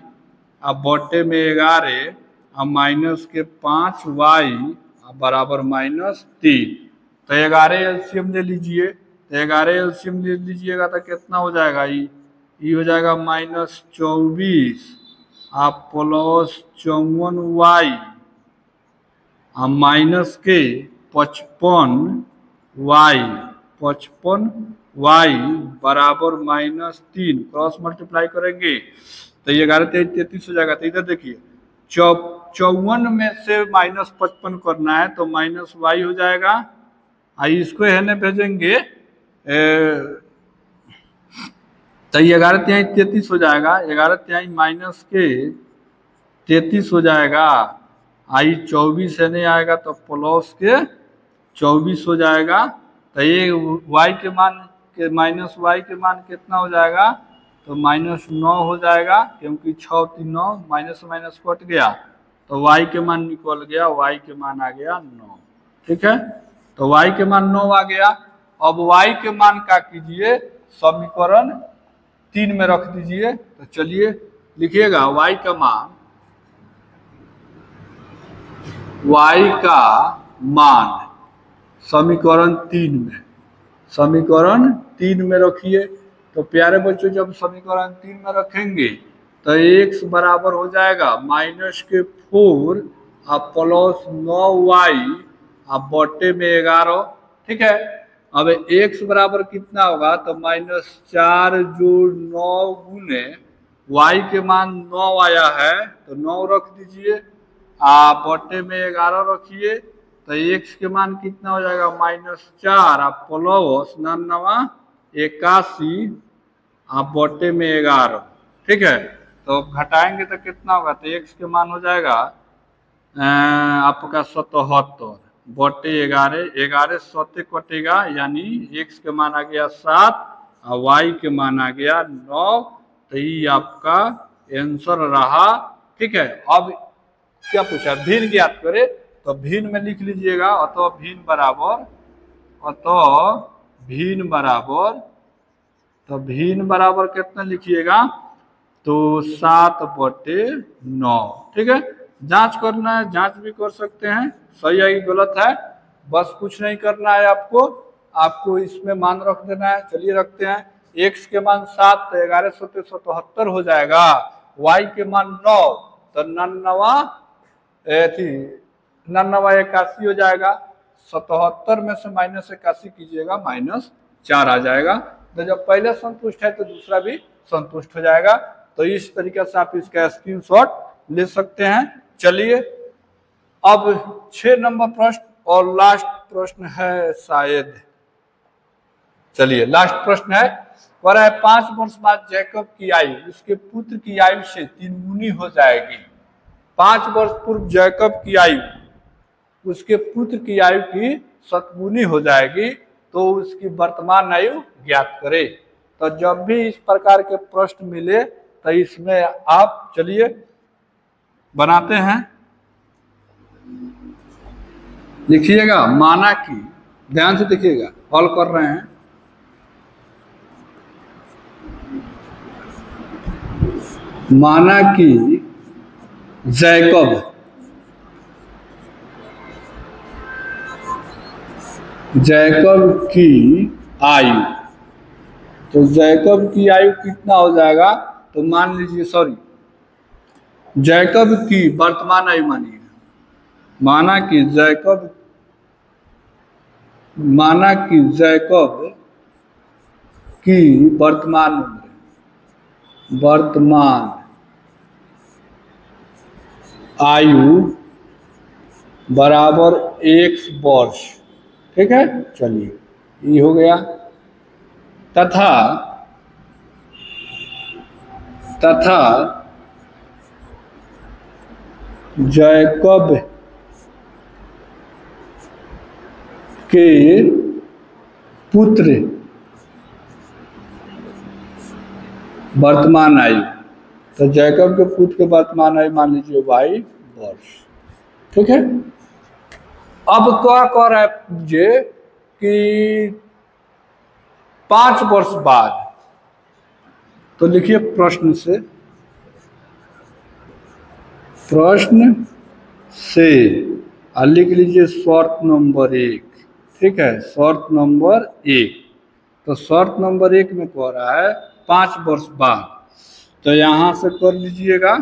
आ बटे में 11 आ माइनस के 5y बराबर -3। तो 11 एलसीएम ले लीजिए, तो 11 एलसीएम ले लीजिएगा तो कितना हो जाएगा, ये हो जाएगा -24 आ प्लस 54y आ माइनस के 55y बराबर -3। क्रॉस मल्टीप्लाई करेंगे तो 11 33 हो जाएगा। तो इधर देखिए 54 में से -55 करना है, तो -y हो जाएगा। इसको है भेजेंगे तो 11 तिहाई 33 हो जाएगा, 11 तिहाई माइनस के 33 हो जाएगा। आई 24 है, नहीं आएगा तो प्लस के 24 हो जाएगा। तो ये y के मान के माइनस y के मान कितना हो जाएगा, तो -9 हो जाएगा, क्योंकि 6 3 9 माइनस माइनस कट गया तो y के मान निकल गया, y के मान आ गया 9। ठीक है, तो y के मान 9 आ गया। अब y के मान का कीजिए, समीकरण 3 में रख दीजिए। तो चलिए लिखिएगा y का मान, y का मान समीकरण 3 में, समीकरण 3 में रखिए। तो प्यारे बच्चों, जब समीकरण 3 में रखेंगे तो x बराबर हो जाएगा -4 और प्लस 9y और बटे में 11। ठीक है, अब x बराबर कितना होगा, तो -4 जोड़ 9 गुने y के मान 9 आया है तो 9 रख दीजिए, बटे में 11 रखिए। तो x के मान कितना हो जाएगा, -4 और प्लस 9 81 बटे में 11। ठीक है, तो घटाएंगे तो कितना होगा, तो x के मान हो जाएगा आपका 77 बटे 11, 11 7 कटेगा, यानी x के मान आ गया 7 और y के मान आ गया 9। तो ये आपका आंसर रहा। ठीक है, अब क्या पूछा, भिन्न ज्ञात करे, तो भिन्न में लिख लीजिएगा, अतः भिन्न बराबर, भिन्न बराबर, तो भिन्न बराबर कितना लिखिएगा, तो 7 बटे 9। ठीक है, जांच करना है, जांच भी कर सकते हैं, सही है कि गलत है, बस कुछ नहीं करना है आपको इसमें मान रख देना है। चलिए रखते हैं, x के मान 7 तो 11 7 77 हो जाएगा, y के मान 9 तो 99 81 हो जाएगा। 77 में से -81 कीजिएगा, -4 आ जाएगा। तो जब पहले संतुष्ट है तो दूसरा भी संतुष्ट हो जाएगा। तो इस तरीके से आप इसका स्क्रीनशॉट ले सकते हैं। चलिए अब 6 नंबर प्रश्न और लास्ट प्रश्न है शायद। चलिए लास्ट प्रश्न है, कह रहा है 5 वर्ष बाद जैकब की आयु उसके पुत्र की आयु से 3 गुनी हो जाएगी। 5 वर्ष पूर्व जैकब की आयु उसके पुत्र की आयु की 7 गुनी हो जाएगी, तो उसकी वर्तमान आयु ज्ञात करे। तो जब भी इस प्रकार के प्रश्न मिले तो इसमें आप चलिए बनाते हैं, लिखिएगा। माना कि, ध्यान से देखिएगा, हल कर रहे हैं। माना कि जैकब की आयु, तो जैकब की आयु कितना हो जाएगा, तो मान लीजिए, सॉरी, जैकब की वर्तमान आयु मानिए। माना कि जैकब की वर्तमान उम्र, वर्तमान आयु बराबर 1 वर्ष। ठीक है, चलिए ये हो गया। तथा जैकब के पुत्र वर्तमान आयु, तो जैकब के पुत्र के वर्तमान आयु मान लीजिए 22 वर्ष। ठीक है, अब क्या कह रहा है मुझे कि 5 वर्ष बाद, तो लिखिए प्रश्न से और लिख लीजिए शर्त नंबर 1। ठीक है, शर्त नंबर 1, तो शर्त नंबर 1 में कह रहा है 5 वर्ष बाद, तो यहाँ से कर लीजिएगा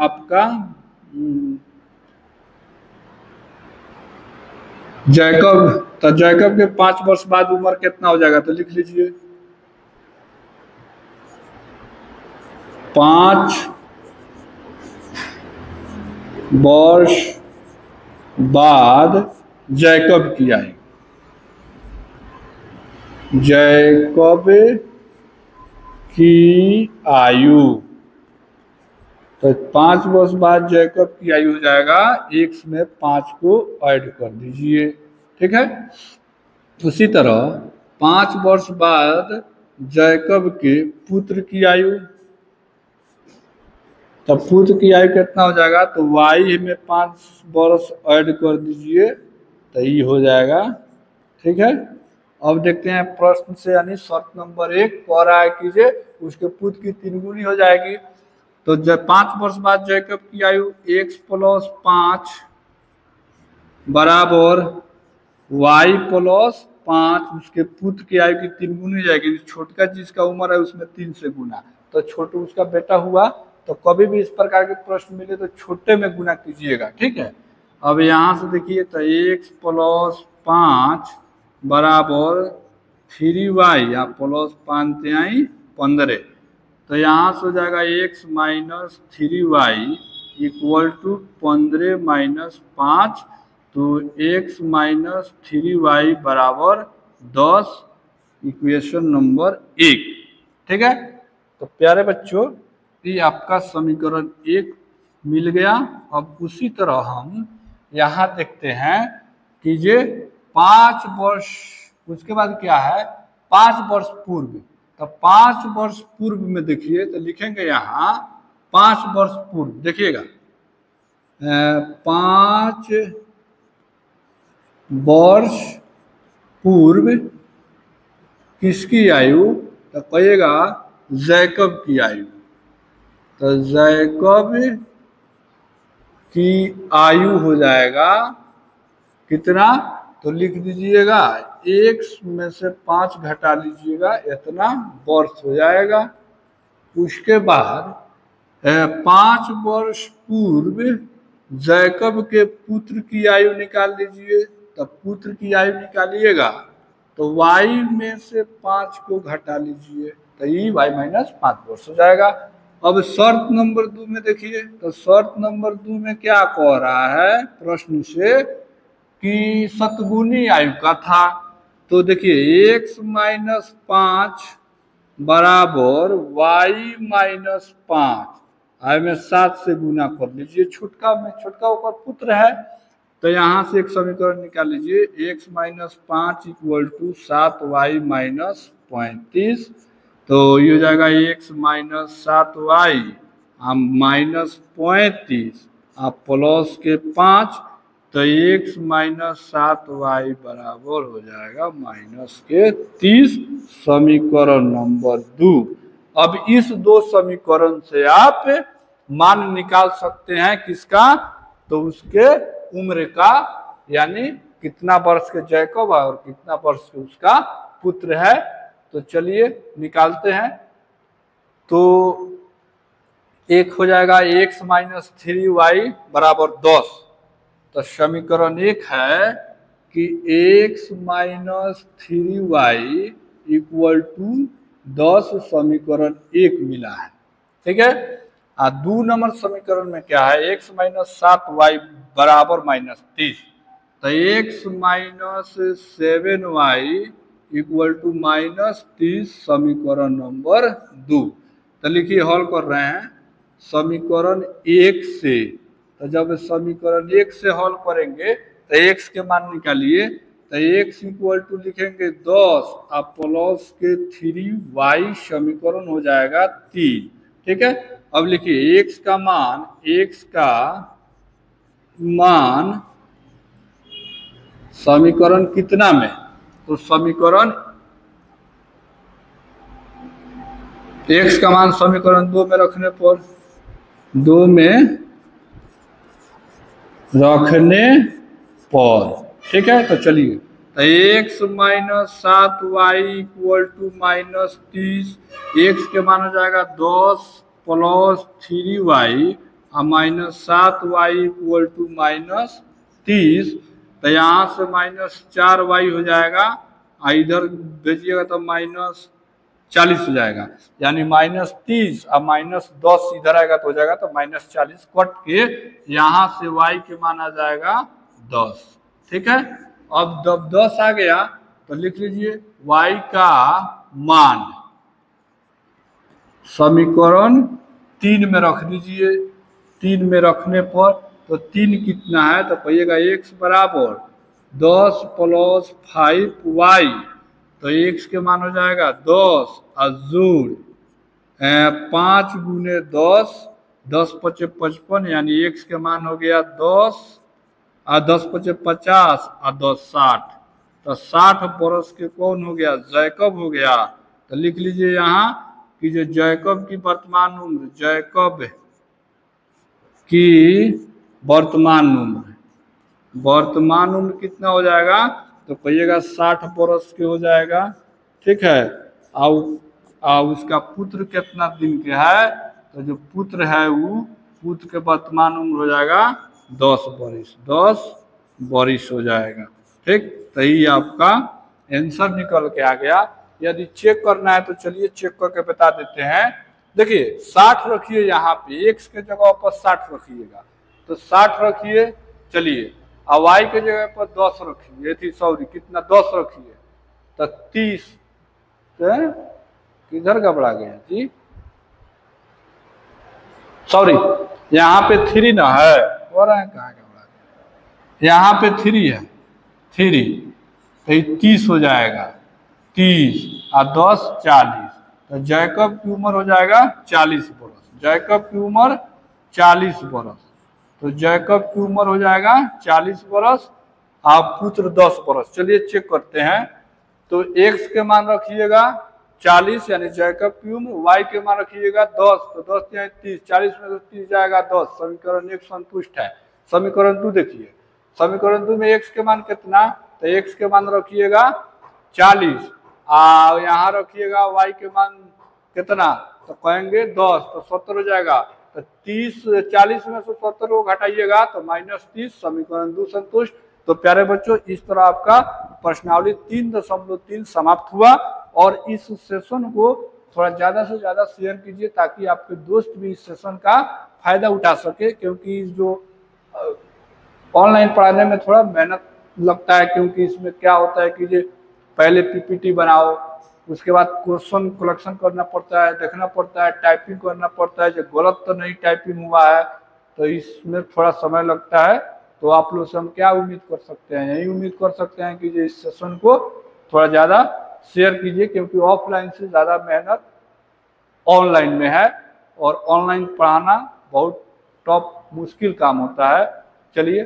आपका जैकब, तो जैकब के 5 वर्ष बाद उम्र कितना हो जाएगा, तो लिख लीजिए 5 वर्ष बाद जैकब की आयु, जैकब की आयु, तो 5 वर्ष बाद जैकब की आयु हो जाएगा, x में 5 को ऐड कर दीजिए, ठीक है। उसी तरह 5 वर्ष बाद जैकब के पुत्र की आयु, तो पुत्र की आयु कितना हो जाएगा, तो y में 5 वर्ष ऐड कर दीजिए, तो ये हो जाएगा, ठीक है। अब देखते हैं प्रश्न से, यानी शर्त नंबर 1 कह रहा है कि जे उसके पुत्र की 3 गुनी हो जाएगी। तो जब 5 वर्ष बाद जैकब की आयु x + 5 बराबर y + 5 उसके पुत्र की आयु की 3 गुनी हो जाएगी। छोटका जिसका उम्र है उसमें 3 से गुना, तो छोटू उसका बेटा हुआ। तो कभी भी इस प्रकार के प्रश्न मिले तो छोटे में गुना कीजिएगा, ठीक है। अब यहाँ से देखिए, तो x + 5 बराबर 3y या +5 × 15, तो यहाँ से हो जाएगा x - 3y = 15 - 5, तो x - 3y बराबर 10, इक्वेशन नंबर 1, ठीक है। तो प्यारे बच्चों, ये आपका समीकरण 1 मिल गया। अब उसी तरह हम यहाँ देखते हैं कि ये 5 वर्ष, उसके बाद क्या है, 5 वर्ष पूर्व। तो 5 वर्ष पूर्व में देखिए, तो लिखेंगे यहाँ 5 वर्ष पूर्व, देखिएगा 5 वर्ष पूर्व किसकी आयु, तो कहिएगा जैकब की आयु। तो जैकब की आयु हो जाएगा कितना, तो लिख दीजिएगा x में से 5 घटा लीजिएगा, इतना वर्ष हो जाएगा। उसके बाद 5 वर्ष पूर्व जैकब के पुत्र की आयु निकाल लीजिए। तो पुत्र की आयु निकालिएगा तो y में से 5 को घटा लीजिए, तो ये y - 5 वर्ष हो जाएगा। अब शर्त नंबर 2 में देखिए, तो शर्त नंबर 2 में क्या कह रहा है प्रश्न से कि शतगुनी आयु का था। तो देखिए x - 5 बराबर y - 5, आयु में 7 से गुना कर लीजिए, छोटका ऊपर पुत्र है। तो यहाँ से एक समीकरण निकाल लीजिए, x - 5 = 7y - 35, तो ये हो जाएगा x - 7y -35 प्लस के 5, तो x - 7y बराबर हो जाएगा -30, समीकरण नंबर 2। अब इस 2 समीकरण से आप मान निकाल सकते हैं किसका, तो उसके उम्र का, यानी कितना वर्ष के जैकब है और कितना वर्ष के उसका पुत्र है। तो चलिए निकालते हैं। तो एक हो जाएगा x - 3y बराबर 10। तो समीकरण 1 है कि x - 3y = 10, समीकरण 1 मिला है, ठीक है। 2 नंबर समीकरण में क्या है, x - 7y बराबर -30, तो x - 7y = -30, समीकरण नंबर 2। तो लिखिए हल कर रहे हैं समीकरण 1 से। तो जब समीकरण 1 से हल करेंगे तो x के मान निकालिए, तो x = लिखेंगे 10 प्लस के 3y, समीकरण हो जाएगा 3, ठीक है। अब लिखिए x का मान समीकरण कितना में, तो समीकरण x का मान समीकरण 2 में रखने पर, 2 में रखने पर, ठीक है। तो चलिए, तो x - 7y = -30, x के मान हो जाएगा 10 प्लस 3y -7y = -30, तो यहाँ से -4y हो जाएगा, इधर भेजिएगा तो -40 हो जाएगा, यानी -30 और -10 इधर आएगा तो हो जाएगा तो -40, कट के यहाँ से y के मान आ जाएगा 10, ठीक है। अब जब 10 आ गया तो लिख लीजिए y का मान समीकरण 3 में रख दीजिए, 3 में रखने पर तो 3 कितना है, तो कहिएगा x बराबर 10 + 5y, तो x के मान हो जाएगा 10 और जोड़ 5 × 10, 10 × 5 = 55, यानी x के मान हो गया 10 और 10 × 5 = 50 और 10 = 60, तो 60 बरस के कौन हो गया, जैकब हो गया। तो लिख लीजिए यहाँ कि जो जैकब की वर्तमान उम्र, जैकब की वर्तमान उम्र कितना हो जाएगा, तो कहिएगा 60 बरस के हो जाएगा, ठीक है। और उसका पुत्र कितना दिन के है, तो जो पुत्र है वो पुत्र के वर्तमान उम्र हो जाएगा 10 बरिस हो जाएगा, ठीक। तो ये आपका आंसर निकल के आ गया। यदि चेक करना है तो चलिए चेक करके बता देते हैं। देखिए 60 रखिए, यहाँ पे x के जगह पर 60 रखिएगा, तो 60 रखिए, चलिए। और y के जगह पर 10 रखिए, थी सॉरी कितना 10 रखिए, तो 30, किधर घबरा गया जी, सॉरी यहाँ पे 3 ना है, हो रहा है कहाँ घबरा गया, यहाँ पे 3 है, 3 तो 30 हो जाएगा, 30 और 10 40, तो जैकब की उम्र हो जाएगा 40 बरस, जैकब की उम्र 40 बरस, तो जैकब की उम्र हो जाएगा 40 बरस, आप पुत्र 10 बरस। चलिए चेक करते हैं। तो x के मान रखिएगा 40 यानी जैकब की उम्र, y के मान रखिएगा 10, तो 10 या 30, 40 में से 30 जाएगा 10, समीकरण 1 संतुष्ट है। समीकरण 2 देखिए, समीकरण 2 में x के मान कितना, तो x के मान रखिएगा 40 और यहाँ रखिएगा y के मान कितना, तो कहेंगे 10, तो 70 हो जाएगा, तो 40 में से 70 को घटाइएगा तो -30, समीकरण 2 संतुष्ट। तो प्यारे बच्चों, इस तरह आपका प्रश्नावली 3.3 समाप्त हुआ। और इस सेशन को थोड़ा ज़्यादा से ज़्यादा शेयर कीजिए ताकि आपके दोस्त भी इस सेशन का फायदा उठा सके, क्योंकि जो ऑनलाइन पढ़ाने में थोड़ा मेहनत लगता है, क्योंकि इसमें क्या होता है कि पहले पीपीटी बनाओ, उसके बाद क्वेश्चन कलेक्शन करना पड़ता है, देखना पड़ता है, टाइपिंग करना पड़ता है, जो गलत तो नहीं टाइपिंग हुआ है, तो इसमें थोड़ा समय लगता है। तो आप लोग से हम क्या उम्मीद कर सकते हैं, यही उम्मीद कर सकते हैं कि इस सेशन को थोड़ा ज़्यादा शेयर कीजिए, क्योंकि ऑफलाइन से ज़्यादा मेहनत ऑनलाइन में है, और ऑनलाइन पढ़ाना बहुत टफ मुश्किल काम होता है। चलिए